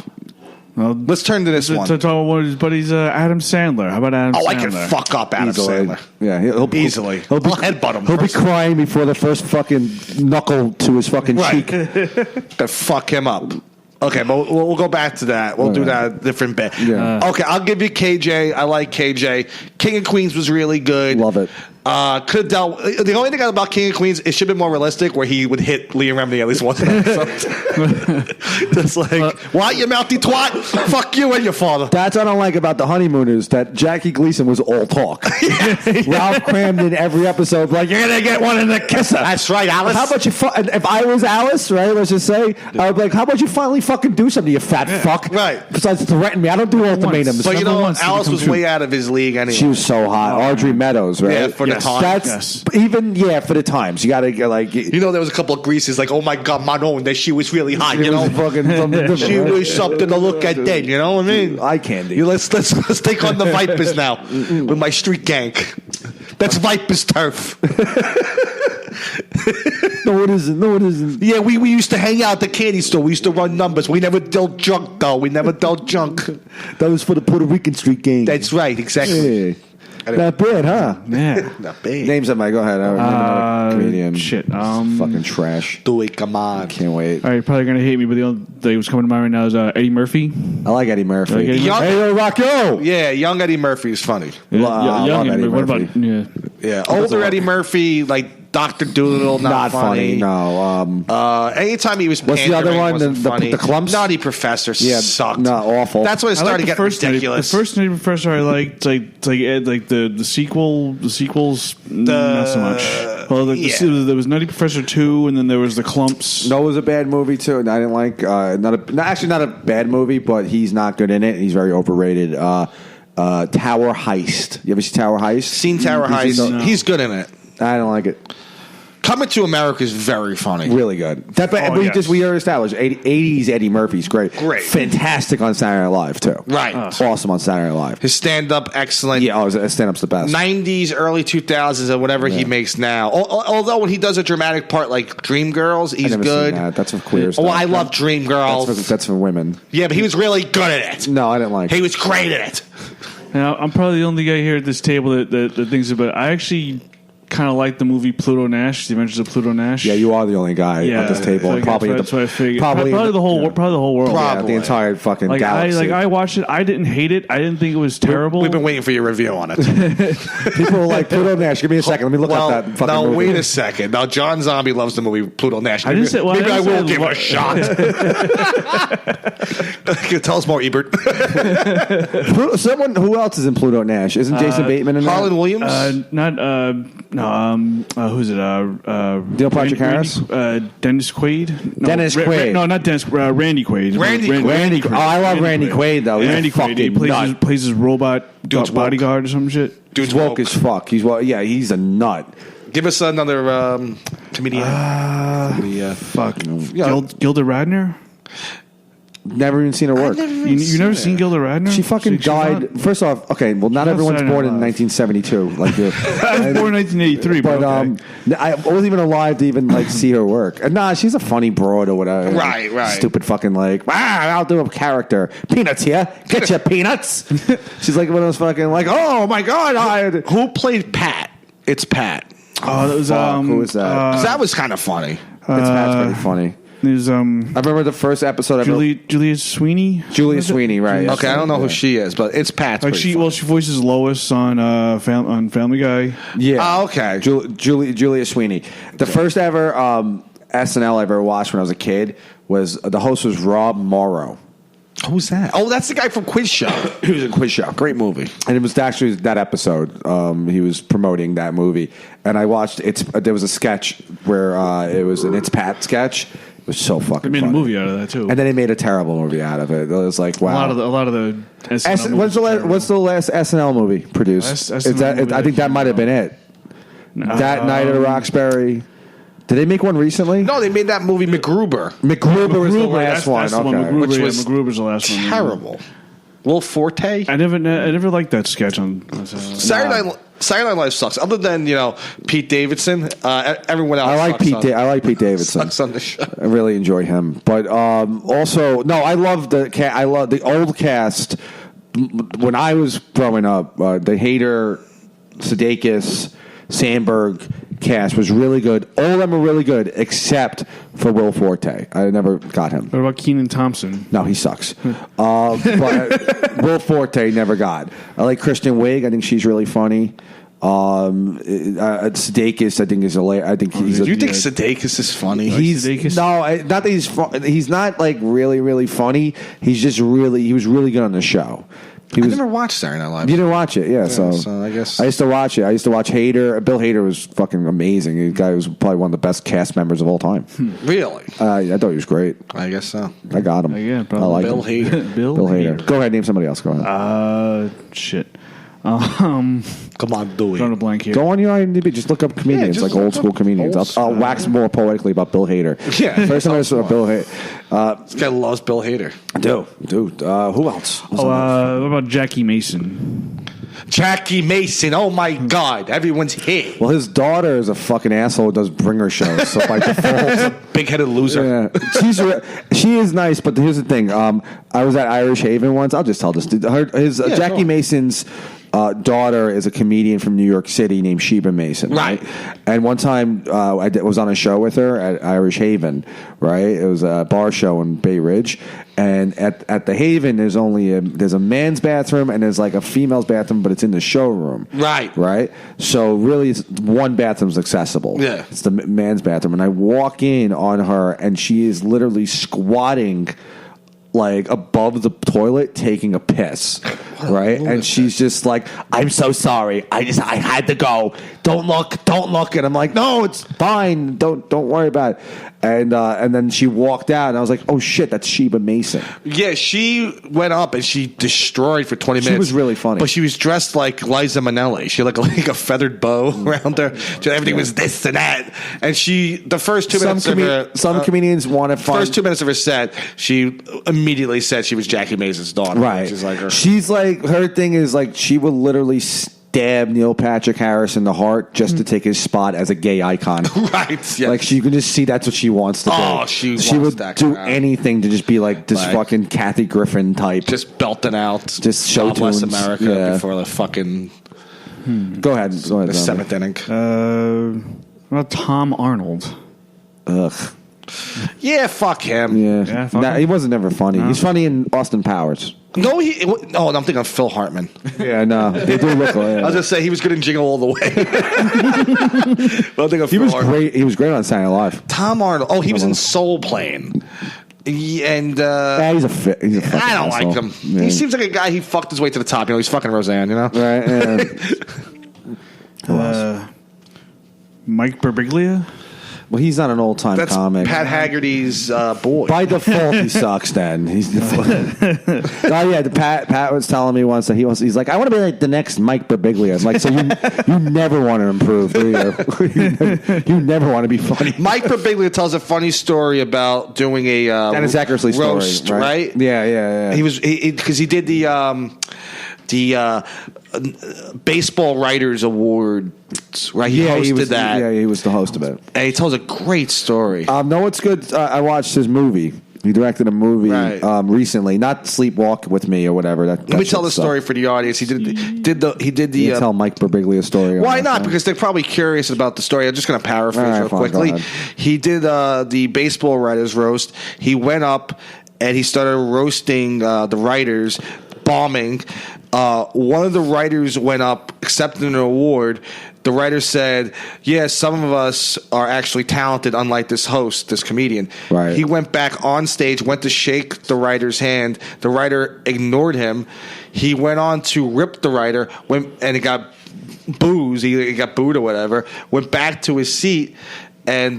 Well, Let's turn to this one. to talk about one of his buddies, Adam Sandler. How about Adam Oh, Sandler? I can fuck up Adam Easily. Sandler. Yeah, he'll Easily. He'll be, I'll headbutt him He'll be first. crying before the first fucking knuckle to his fucking Right. cheek. To fuck him up. Okay, but we'll go back to that. We'll do that a different bit. Yeah. Okay, I'll give you KJ. I like KJ. King of Queens was really good. Love it. Could have dealt. The only thing about King of Queens, it should have been more realistic, where he would hit Liam Remini at least once an episode. Just like, what, you mouthy twat? Fuck you and your father. That's what I don't like about the Honeymooners. That Jackie Gleason was all talk. Ralph crammed in every episode like, "You're gonna get one in the kisser." That's right, Alice. How about you? If I was Alice, right? Let's just say I would be like, "How about you finally fucking do something, you fat fuck?" Right. Besides threaten me, I don't do ultimatums. But you Never know, once did it Alice come was true. way out of his league anyway. She was so hot. Audrey Meadows, right? Yeah, for the time. That's Yes. even for the times. You got to get like. You know, there was a couple of greases like, oh my God, Manon, that she was really hot. It You know, was fucking something different, she right? was something to look at then. You know what I mean? Eye candy. Let's take on the Vipers now with my street gang. That's Vipers turf. No, it isn't. No, it isn't. Yeah, we used to hang out at the candy store. We used to run numbers. We never dealt junk, though. We never dealt junk. That was for the Puerto Rican Street Gang. That's right, exactly. Hey. Not bad, huh? Yeah. Not bad. Name somebody. Go ahead. Name another comedian. Shit. Fucking trash. Do it, come on. Can't wait. All right, you're probably gonna hate me, but the only thing that's coming to mind right now is Eddie Murphy. I like Eddie Murphy. Like Eddie Young- Hey, yo, Rocco! Yeah, young Eddie Murphy is funny. I love Eddie What Murphy. about yeah? Yeah, older Eddie Murphy, like Dr. Doolittle, not funny. No. Anytime he was What's the other pandering one? wasn't The funny. Clumps? Nutty Professor sucked. no, awful. That's when it I like started the getting first ridiculous. The first Nutty Professor I liked, like the sequel. The sequels, not so much. Well, there was Nutty Professor 2, and then there was the Clumps. No was a bad movie too. And I didn't like. Not a bad movie, but he's not good in it. He's very overrated. Tower Heist. You ever see Tower Heist? Seen Tower Heist. He's good in it. I don't like it. Coming to America is very funny. Really good. We already established 80s Eddie Murphy's great. Fantastic on Saturday Night Live too. Right. Awesome on Saturday Night Live. His stand-up, excellent. Yeah, his stand-up's the best. 90s, early 2000s, and whatever he makes now. Although when he does a dramatic part like Dreamgirls, he's good. Seen that. That's for queer stuff. Oh, I love Dreamgirls. That's for women. Yeah, but he was really good at it. No, I didn't like it. He was great at it. Now, I'm probably the only guy here at this table that thinks about it. I actually kind of like the movie Pluto Nash, The Adventures of Pluto Nash. Yeah, you are the only guy at this table. So Probably that's what I figured. probably the whole world. Yeah, the entire fucking galaxy. I watched it. I didn't hate it. I didn't think it was terrible. We've been waiting for your review on it. People are like, Pluto Nash, give me a second. Let me look up that fucking movie. Now, wait a second. Now, John Zombie loves the movie Pluto Nash. I didn't say, well, Maybe I will say, give it a shot. Tell us more, Ebert. Someone who else is in Pluto Nash? Isn't Jason Bateman in that? Harlan Williams? Who's it? Neil Patrick Harris? Dennis Quaid? No, Dennis Quaid. No, not Dennis. Randy Quaid. Randy Quaid. Oh, I love Randy Quaid though. Randy Quaid. He plays his robot Dude's bodyguard or some shit. Dude's woke as fuck. He's a nut. Give us another comedian. Fuck. Gilda Radner? Never even seen her work. You never seen Gilda Radner? She fucking died. First off, okay, well, not everyone's born in 1972. Like you. I was born in 1983, but I wasn't even alive to even see her work. And nah, she's a funny broad or whatever. Right. Stupid fucking I'll do a character. Peanuts here. Get your peanuts. She's like one of those fucking oh my god. Who played Pat? It's Pat. Oh, that was who was that? That was kind of funny. It's Pat's pretty funny. There's I remember the first episode. Julia Sweeney. Julia Sweeney, right? Okay, I don't know who she is, but it's Pat. She voices Lois on Family Guy. Yeah. Oh, okay. Julia Sweeney. The first ever SNL I ever watched when I was a kid was the host was Rob Morrow. Who's that? Oh, that's the guy from Quiz Show. He was in Quiz Show. Great movie. And it was actually that episode. He was promoting that movie, and I watched. There was a sketch where it was an It's Pat sketch. It was so fucking. They made funny. a movie out of that too, and then they made a terrible movie out of it. It was like wow. A lot of the. What's the last SNL movie produced? I think that might have been it. That Night at Roxbury. Did they make one recently? No, they made that movie MacGruber. MacGruber was the last one. That's the one. Okay. Which was MacGruber's the last one. Terrible. Will Forte. I never liked that sketch on Saturday Night Live sucks. Other than Pete Davidson, everyone else. I like Pete Davidson. Sucks on the show. I really enjoy him, but also no, I love the old cast. When I was growing up, the Hader, Sudeikis, Sandberg cast was really good. All of them were really good, except for Will Forte. I never got him. What about Kenan Thompson? No, he sucks. But Will Forte never got. I like Kristen Wiig. I think she's really funny. Sudeikis, I think is hilarious. I think he's. Do you think Sudeikis is funny? Not that he's not like really really funny. He was really good on the show. I never watched Saturday Night Live. You didn't watch it, yeah. So I guess I used to watch it. I used to watch Hader. Bill Hader was fucking amazing. The guy was probably one of the best cast members of all time. Really? I thought he was great. I guess so. I got him. Yeah, I like Bill him. Hader. Bill Hader. Go ahead, name somebody else. Go ahead. Shit. Come on, do it. Drawing a blank here. Go on your IMDb. Just look up comedians, just like old school comedians. I'll wax more poetically about Bill Hader. Yeah. First time I saw Bill Hader. This guy loves Bill Hader. Dude. Who else? What about Jackie Mason? Jackie Mason. Oh my God. Everyone's here. Well, his daughter is a fucking asshole who does bringer shows. So by default, big-headed loser. Yeah. She is nice, but here's the thing. I was at Irish Haven once. I'll just tell this. Jackie Mason's daughter is a comedian from New York City named Sheba Mason. Right. And one time I was on a show with her at Irish Haven. Right. It was a bar show in Bay Ridge. And at the Haven, there's a man's bathroom and there's like a female's bathroom, but it's in the showroom. Right. Right. So really, it's one bathroom's accessible. Yeah. It's the man's bathroom, and I walk in on her, and she is literally squatting like above the toilet taking a piss, right? And she's just like, "I'm so sorry. I had to go. Don't look." And I'm like, "No, it's fine. Don't worry about it." And then she walked out, and I was like, "Oh shit, that's Sheba Mason." Yeah, she went up and she destroyed for 20 minutes. She was really funny. But she was dressed like Liza Minnelli. She had like a feathered bow around her. Everything was this and that. And the first 2 minutes of her... Some comedians want to find... First 2 minutes of her set, she immediately said she was Jackie Mason's daughter. Right. She's like her thing is like she would literally stab Neil Patrick Harris in the heart just to take his spot as a gay icon. Right. Yeah. Like you can just see that's what she wants to do. Oh, she would that do crowd. anything to just be like this fucking Kathy Griffin type. Just belting out. Just show God Bless tunes. America Yeah. before the fucking Go ahead. the seventh inning. What about Tom Arnold? Ugh. Yeah, fuck him. Yeah. fuck him. He wasn't ever funny. He's funny in Austin Powers. No, I'm thinking of Phil Hartman. Yeah, no. They do look like I was just saying he was good in Jingle All the Way. Well, I think of He Phil was Hartman. great. He was great on Saturday Night Live. Tom Arnold. Oh, he was in Soul Plane. And Yeah, he's a fucking I don't like asshole. him. Yeah. He seems like a guy. He fucked his way to the top. He's fucking Roseanne. Right. Yeah. Who else? Mike Birbiglia? Well, he's not an old time That's comic. Pat Haggerty's boy. By default, he sucks. Then he's. Oh yeah, Pat was telling me once that he's like, I want to be like the next Mike Birbiglia. I'm like, so you never want to improve, do you? You never want to be funny. Mike Birbiglia tells a funny story about doing a Dennis Eckersley roast, story, right? Yeah. He was because he did the Baseball Writers Award, right? He hosted that. Yeah, he was the host of it. And he tells a great story. No, what's good? I watched his movie. He directed a movie Right. recently, not Sleepwalk with Me or whatever. Let me tell the story for the audience. He did the. You tell Mike Birbiglia's story. Why not? Because they're probably curious about the story. I'm just going to paraphrase All right, real fine, quickly. go ahead. He did the Baseball Writers roast. He went up and he started roasting the writers, bombing. One of the writers went up, accepted an award. The writer said, "Yeah, some of us are actually talented, unlike this host, this comedian." Right. He went back on stage, went to shake the writer's hand. The writer ignored him. He went on to rip the writer, and he got booze. He got booed or whatever. Went back to his seat, and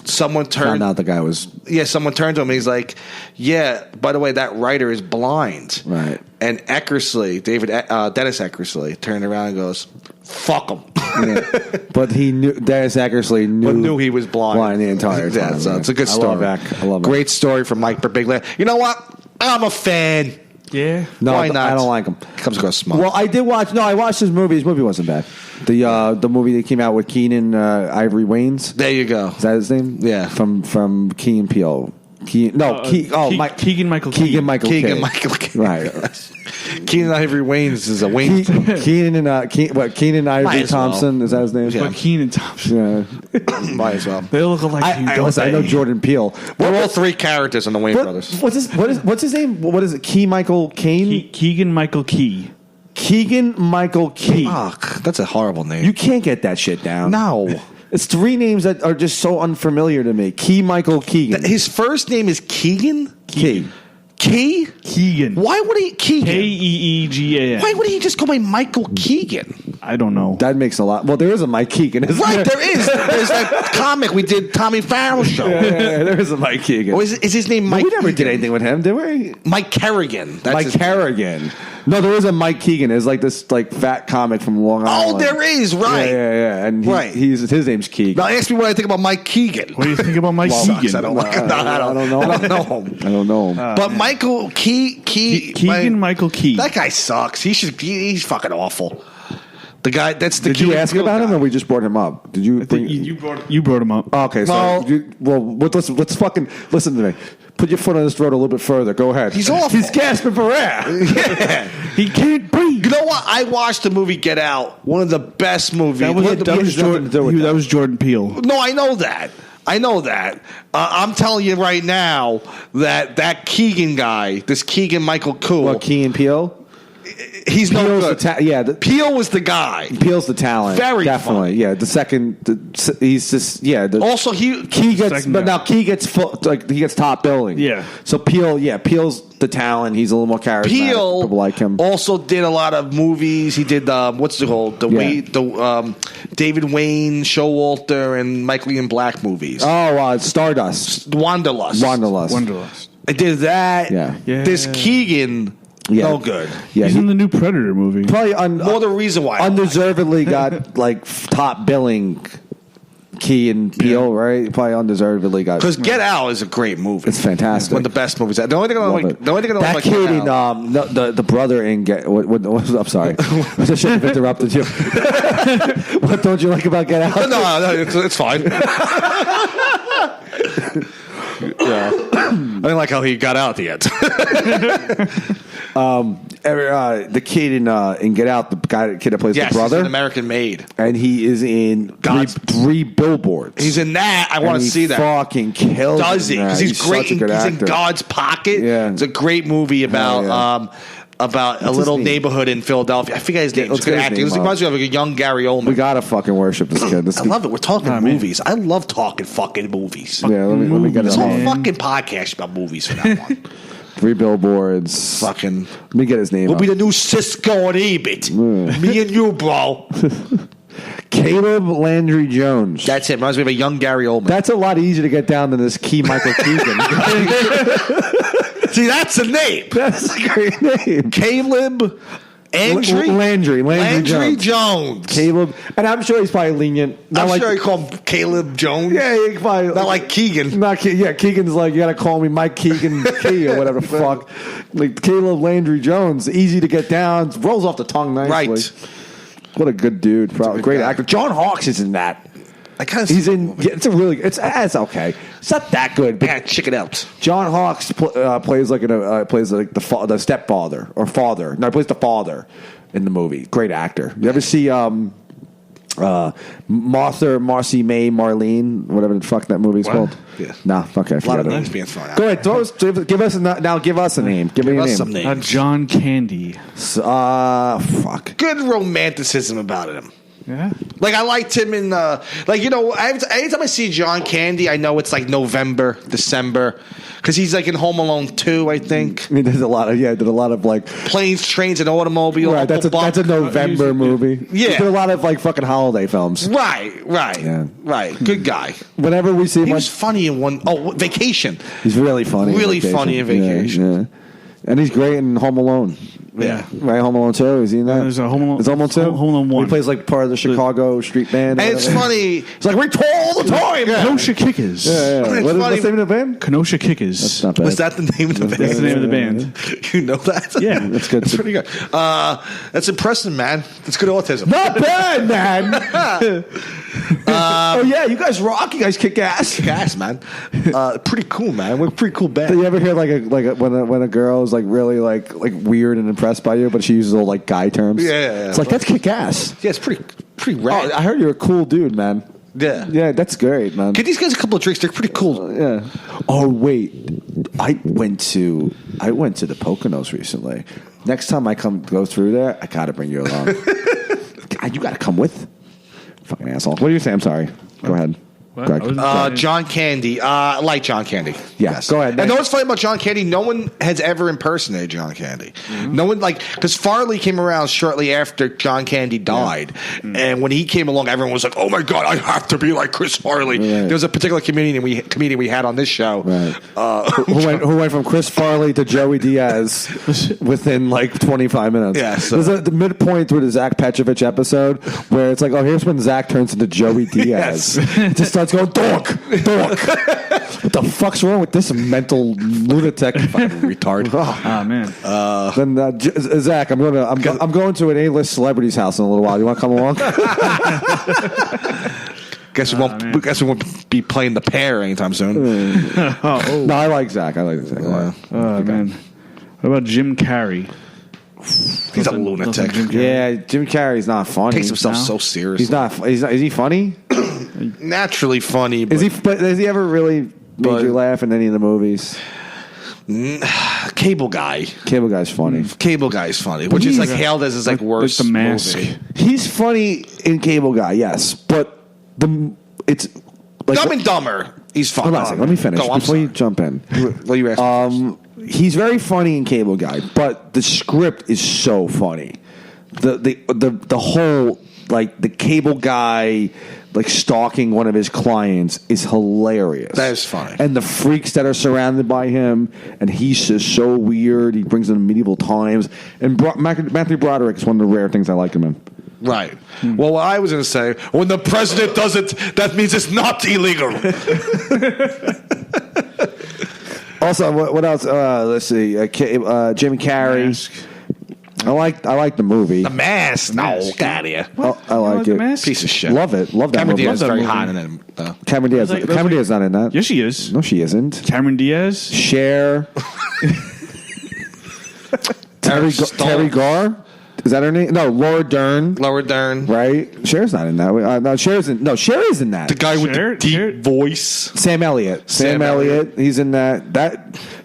someone turned. Found out the guy was Someone turned to him and he's like, "Yeah, by the way, that writer is blind." Right. And Eckersley, Dennis Eckersley, turned around and goes, "Fuck him." But he knew Dennis Eckersley knew he was blind. the entire time. Yeah, so right? it's a good I story. love it. Great story from Mike Birbiglia. You know what? I'm a fan. Yeah. No, Why not? I don't like him. Comes across smart. Well, I did watch. No, I watched his movie. His movie wasn't bad. The movie that came out with Keenan Ivory Wayans. There you go. Is that his name? Yeah. From Key and Peele. Keegan Michael Key. Keegan-Michael Key. Right. Keenan Ivory Wayans is a Wayne. Keenan Ivory Might as well. Thompson. Is that his name? But Keenan Thompson. Yeah. Might as well. They look alike. I know Jordan Peele. We're all three characters in the Wayne brothers. What's his name? What is it? Key Michael Kane? Keegan Michael Key. Keegan Michael Key. Fuck, that's a horrible name. You can't get that shit down. No. It's three names that are just so unfamiliar to me. Key Michael Keegan. His first name is Keegan? Key. Key? Keegan. Why would he Keegan? Keegan. Why would he just go by Michael Keegan? I don't know. That makes a lot. Well, there is a Mike Keegan, isn't Right, there? there is. There's that comic we did, Tommy Farrell show. Yeah, there is a Mike Keegan. Or is his name Mike? We never did Keegan? anything with him, did we? Mike Kerrigan. That's Mike his- Harrigan. No, there is a Mike Keegan. There's like this fat comic from Long Oh, Island. there is, right. Yeah. And Right. his name's Keegan. Now ask me what I think about Mike Keegan. What do you think about Mike Keegan? I don't like him. I don't know. I don't know him. I don't know him. But Michael Keegan Michael Key. That guy sucks. He's fucking awful. The guy that's the Did you Key ask Peele about him, guy. or we just brought him up? Did you? I think you brought him up. Okay, so Well- let's fucking listen to me. Put your foot on his throat a little bit further. Go ahead. He's awful. He's gasping for air. Yeah. He can't breathe. You know what? I watched the movie Get Out. One of the best movies. That was, One of the- that was nothing Jordan. to do with That that. was Jordan Peele. No, I know that. I'm telling you right now that Keegan guy, this Keegan Michael Cool. What, Key and Peele? he's no Peele's good. the Peele was the guy. Peele's the talent. Very definitely. funny. Yeah, the second he's just Also, Key gets full, like he gets top billing. Yeah. So Peele's the talent. He's a little more charismatic. Peele People like him. also did a lot of movies. He did what's it called? David Wayne, Showalter, and Michael Ian Black movies. Stardust. Wanderlust. I did that. Yeah. This Keegan, no good. Yeah, He's in the new Predator movie. probably More the reason why. undeservedly got like top billing. Key and Peele, right? Probably undeservedly got. Because Get Out is a great movie. It's fantastic. One of the best movies. The only thing I Love like, it. the only thing I don't that like kid Get in Out. the brother in Get. What I'm sorry, I should have interrupted you. What don't you like about Get Out? No, it's fine. I didn't like how he got out at the end. The kid in Get Out, the kid that plays Yes, the brother, he's an American Made. and he is in three billboards. He's in that. I want to see that. Fucking kills. Does he? Because he's great. Such a good He's actor. in God's Pocket. Yeah. It's a great movie about What's a his little name? neighborhood in Philadelphia. I forget his name. let's It's good get his acting. name It up. reminds me of a young Gary Oldman. We gotta fucking worship this kid. I love it. We're talking movies. I love talking fucking movies. Yeah, let me get This his whole name. fucking podcast about movies from now on. Three billboards. Fucking. Let me get his name. We'll up. be the new Cisco and Ebert. Me and you, bro. Caleb Landry Jones. That's it. Reminds me of a young Gary Oldman. That's a lot easier to get down than this Key Michael Keegan. See, that's the name. That's a great name. Caleb Landry Jones. Caleb, and I'm sure he's probably lenient. Not I'm like, sure he called him Caleb Jones. Yeah, he probably Not like Keegan. Keegan's like, you gotta call me Mike Keegan Key or whatever the fuck. Like Caleb Landry Jones, easy to get down, rolls off the tongue nicely. Right. What a good dude, probably good great guy. actor. John Hawkes is in that. I kind of He's in. Yeah, it's okay. It's not that good, but Yeah, check it out. John Hawkes plays like the stepfather or father. No, he plays the father in the movie. Great actor. You ever see Marcy May Marlene, whatever the fuck that movie's What? called? Yeah. Nah, okay. A lot of forget it. names being thrown out. Go ahead. Give us a name. Give me a us name. some names. John Candy. Fuck. Good romanticism about him. Yeah. Like, I liked him in, anytime I see John Candy, I know it's like November, December. Because he's like in Home Alone 2, I think. I mean, there's a lot of like. Planes, Trains, and Automobiles. Right, that's a November movie. Yeah. There's a lot of like fucking holiday films. Right. Yeah. Right. Good guy. Whenever we see him, He was funny in Vacation. he's really funny. Really funny in Vacation. Yeah. And he's great in Home Alone. Yeah. Right, Home Alone 2. Is he in that? There's a Home Alone- Is Home Alone 2? Home Alone 1. He plays like part of the Chicago street band. or And it's whatever. funny. It's like, we tour all the time. Kenosha Kickers. Yeah. It's What's funny. the name of the band? Kenosha Kickers. That's not bad. Was that the name of the band? That's the name of the band. You know that? Yeah. That's good. That's pretty good. That's impressive, man. That's good autism. Not bad, man. Oh, yeah, you guys rock. You guys kick ass. Gas, man. Pretty cool, man. We're a pretty cool Do band. you ever hear when a girl is like really like weird and impressed by you, but she uses all like guy terms? Yeah. It's like, that's kick ass. Yeah, it's pretty Oh, rad. I heard you're a cool dude, man. Yeah. Yeah, that's great, man. Get these guys a couple of drinks. They're pretty cool. Yeah. Oh wait, I went to the Poconos recently. Next time I go through there, I gotta bring you along. God, you gotta come with. Fucking asshole. What do you say? I'm sorry. Go ahead. What? Greg. I was- John Candy. I like John Candy. Yeah, go ahead. And know what's funny about John Candy? No one has ever impersonated John Candy. No one, because Farley came around shortly after John Candy died. And when he came along, everyone was like, oh my God, I have to be like Chris Farley. Right. There was a particular comedian we had on this show. Right. Who went from Chris Farley to Joey Diaz within like 25 minutes. Yeah, so- There's the midpoint through the Zach Petrovich episode where it's like, oh, here's when Zach turns into Joey Diaz. It just starts going, dork. What the fuck's wrong with this mental lunatic? Fucking retard. Oh, man. Then Zach, I'm going to an A-list celebrity's house in a little while. You want to come along? Guess we won't be playing the pair anytime soon. No, I like Zach. a lot. Oh, man. What about Jim Carrey? He's a lunatic. Yeah, Jim Carrey's not funny. Takes himself No. so seriously. He's not. Is he funny? Naturally funny. But Is he? But has he ever really made But- you laugh in any of the movies? Cable Guy. Cable Guy's funny. Cable Guy's funny, which is like hailed as his like worst The Mask. movie. He's funny in Cable Guy, yes, but it's like Dumb and Dumber. He's funny. Hold on a second. Let me finish Go, I'm before you sorry. jump in. Well, you asked He's very funny in Cable Guy, but the script is so funny. The whole like the Cable Guy like stalking one of his clients is hilarious. That is funny. And the freaks that are surrounded by him, and he's just so weird. He brings in medieval times. And Matthew Broderick is one of the rare things I like him in. Right. Well, what I was going to say, when the president does it, that means it's not illegal. Also, what else? Let's see. Jimmy Carrey. Mask. I like the movie. The Mask. No, get out of here. I like The it. Mask? Piece of shit. Love it. Love that Cameron movie. Diaz is that very movie. hot in it, though. Cameron Diaz. Like- Cameron Diaz not in that. Yes, she is. No, she isn't. Cameron Diaz. Cher. Terry Garr. Is that her name? No, Laura Dern. Lower Dern. Right? Cher's not in that. No, Cher's in. No, Cher is in that. The guy with Cher- the deep Cher- voice. Sam Elliott. Sam Elliott. He's in that.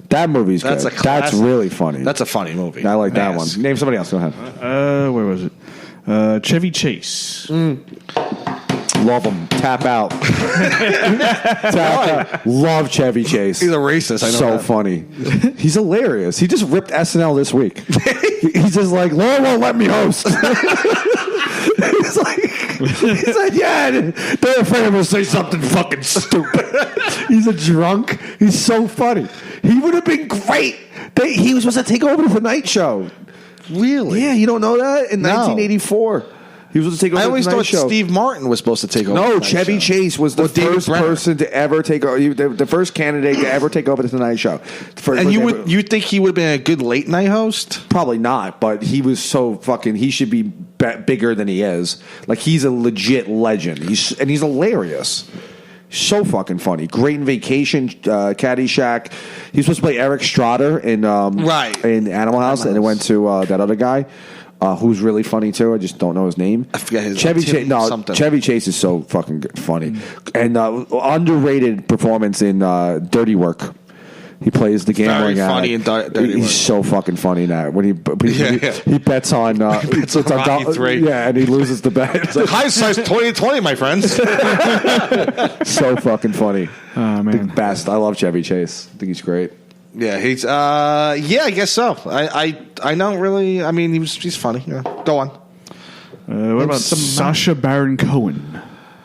That movie's That's good. a classic. That's really funny. That's a funny movie. I like that one. Mask. Name somebody else. Go ahead. Where was it? Chevy Chase. Love him. Tap out. Tap out. Love Chevy Chase. He's a racist. I know So that. funny. He's hilarious. He just ripped SNL this week. He's just like, Laura won't let me host. He's like, yeah, they're afraid I'm going to say something fucking stupid. He's a drunk. He's so funny. He would have been great. He was supposed to take over the Tonight Show. Really? Yeah, you don't know that? In No. 1984. He was supposed to take over I the always Tonight thought Show. Steve Martin was supposed to take over. No, the Tonight Chevy Show. Chase was the Or David first Brenner. person to ever take over, the first candidate to ever take over the Tonight Show. The first And person ever- you think he would have been a good late night host? Probably not, but he was so fucking. He should be bigger than he is. Like he's a legit legend. He's hilarious. So fucking funny. Great in Vacation, Caddyshack. He was supposed to play Eric Strader in Right. in Animal House, and it went to that other guy. Who's really funny too? I just don't know his name. I forget his Chevy Tim Chase. No, something. Chevy Chase is so fucking good, funny, and underrated performance in Dirty Work. He plays the gambling Very guy. funny in Dirty He's Work. so fucking funny in that when he he bets on bets on Rocky III. yeah, and he loses the bet. It's like hindsight 2020, my friends. So fucking funny. Oh, The man. best. I love Chevy Chase. I think he's great. Yeah, he's yeah, I guess so. I don't really. I mean, he's funny. Yeah. Go on. What about Sacha Baron Cohen?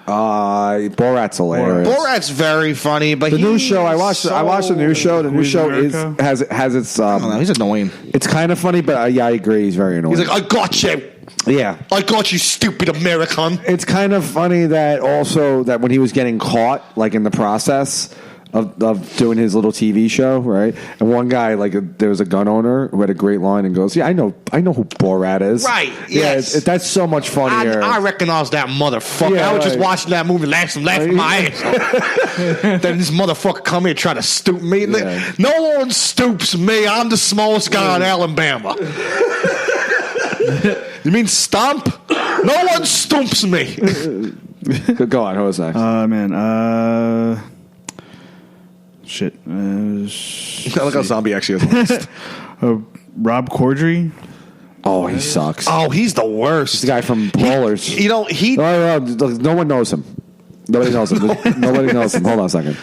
Borat's hilarious. Borat's very funny, but The new show I watched. I watched the new show. The new Who's show America? has its. I don't know. He's annoying. It's kind of funny, but yeah, I agree. He's very annoying. He's like, I got you. yeah. I got you, stupid American. It's kind of funny that also that when he was getting caught, like in the process of doing his little TV show, right? And one guy, like there was a gun owner who had a great line and goes, "Yeah, I know who Borat is." Right, Yeah, yes. that's so much funnier. I recognize that motherfucker. Yeah, I was just right. watching that movie, laughing my ass off. Then this motherfucker come here trying to stoop me. Yeah. No one stoops me. I'm the smallest guy in Alabama. You mean stomp? No one stoops me. Go on. Who was next? Man. Shit. I look how zombie actually is. Rob Corddry. Oh, he sucks. Oh, he's the worst. The guy from Ballers. You know, No one knows him. Nobody knows him. Nobody knows him. Hold on a second.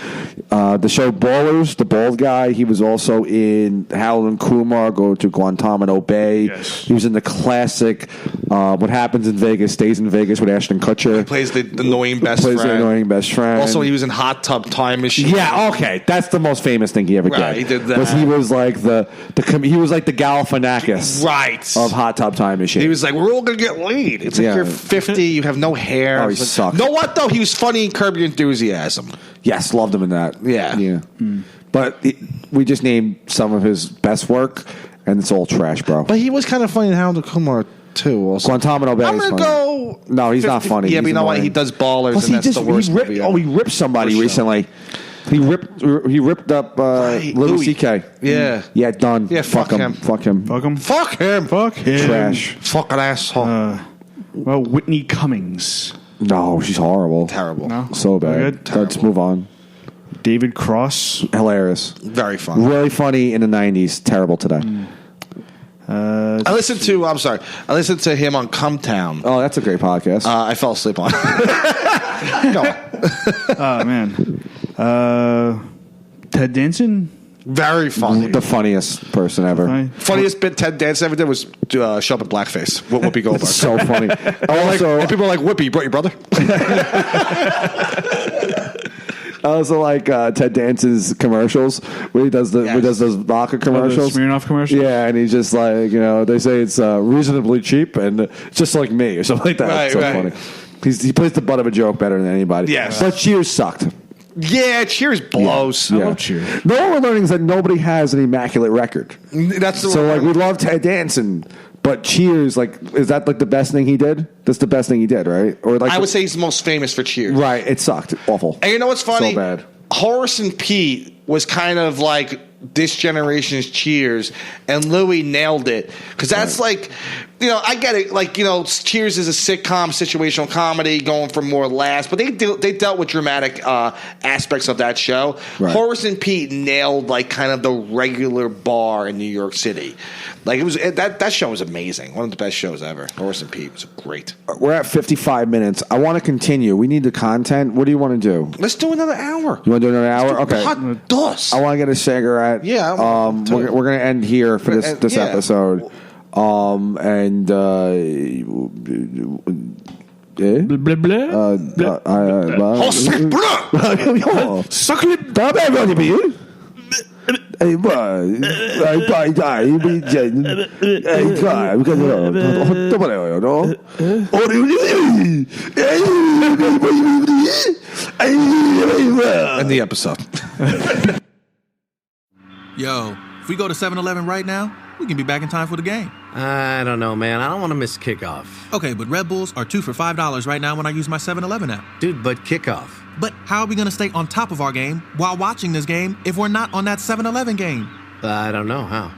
The show Ballers, the bald guy, he was also in Harold and Kumar Go to Guantanamo Bay. Yes. He was in the classic What Happens in Vegas Stays in Vegas with Ashton Kutcher. plays the annoying best Plays friend. the annoying best friend. Also, he was in Hot Tub Time Machine. Yeah, okay, that's the most famous thing he ever Right, did. he did that. Was he was like he was like the Galifianakis Right. of Hot Tub Time Machine. He was like, we're all going to get laid. It's like Yeah. you're 50, you have no hair. Oh, he It's like, sucks. know what, though? He was funny in Curb Your Enthusiasm. Yes, loved him in that. Yeah. Yeah. But we just named some of his best work, and it's all trash, bro. But he was kind of funny in Harold and Kumar, too. Also. Guantanamo Bay I'm is going to funny. go... No, he's not funny. Yeah, but He's you know what? annoying. He does Ballers, Plus, and that's the worst ripped, movie oh, he ripped somebody Worst show. recently. He ripped up Louis Louis. C.K. Yeah. Yeah, done. Yeah, fuck him. Fuck him. Fuck him. Fuck him. Fuck him. Trash. Fucking asshole. Well, Whitney Cummings. No, she's horrible. Terrible. No? So bad. Good? Let's move on. David Cross. Hilarious. Very funny. Really funny in the 90s. Terrible today. I listened to him on Come Town. Oh, that's a great podcast. I fell asleep on it. Go on. Oh, man. Ted Danson? Very funny. The funniest person ever. Fine. Funniest bit Ted Danson ever did was show up in blackface with Whoopi Goldberg. It's so funny. Also, and people are like, Whoopi, you brought your brother? I also like Ted Danson's commercials where he does those vodka commercials. The Smirnoff commercials? Yeah, and he's just like, they say it's reasonably cheap and just like me or something like that. Right, It's so right. funny. He plays the butt of a joke better than anybody. Yes. But Cheers sucked. Yeah, Cheers blows. I love Cheers. No, what we're learning is that nobody has an immaculate record. That's the So, like, we love Ted Danson, but Cheers, like, is that, like, the best thing he did? That's the best thing he did, right? Or like, I would say he's the most famous for Cheers. Right, it sucked. Awful. And you know what's funny? So bad. Horace and Pete was kind of like this generation's Cheers, and Louis nailed it. Because that's like, I get it. Like, Cheers is a sitcom, situational comedy, going for more laughs, but they dealt with dramatic aspects of that show. Right. Horace and Pete nailed like kind of the regular bar in New York City. Like that show was amazing. One of the best shows ever. Horace and Pete was great. We're at 55 minutes. I want to continue. We need the content. What do you want to do? Let's do another hour. You want to do another hour? Okay. Hot dust. I want to get a cigarette. Yeah, I want to. We're going to end here for this Yeah. episode. Blah, blah, blah. End the episode. Yo, if we go to 7-Eleven right now, we can be back in time for the game. I don't know, man. I don't want to miss kickoff. Okay, but Red Bulls are 2 for $5 right now when I use my 7-Eleven app. Dude, but kickoff. But how are we going to stay on top of our game while watching this game if we're not on that 7-Eleven game? I don't know. How?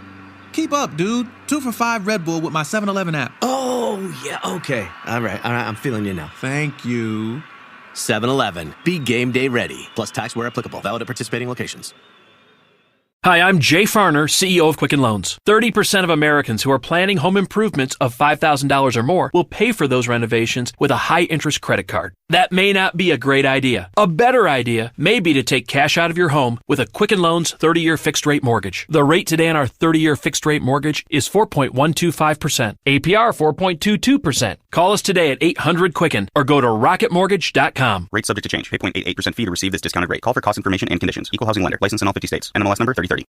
Keep up, dude. 2 for $5 Red Bull with my 7-Eleven app. Oh, yeah, okay. All right, I'm feeling you now. Thank you. 7-Eleven. Be game day ready. Plus tax where applicable. Valid at participating locations. Hi, I'm Jay Farner, CEO of Quicken Loans. 30% of Americans who are planning home improvements of $5,000 or more will pay for those renovations with a high-interest credit card. That may not be a great idea. A better idea may be to take cash out of your home with a Quicken Loans 30-year fixed-rate mortgage. The rate today on our 30-year fixed-rate mortgage is 4.125%. APR 4.22%. Call us today at 800-QUICKEN or go to rocketmortgage.com. Rate subject to change. 8.88% fee to receive this discounted rate. Call for cost information and conditions. Equal housing lender. License in all 50 states. NMLS number 3030.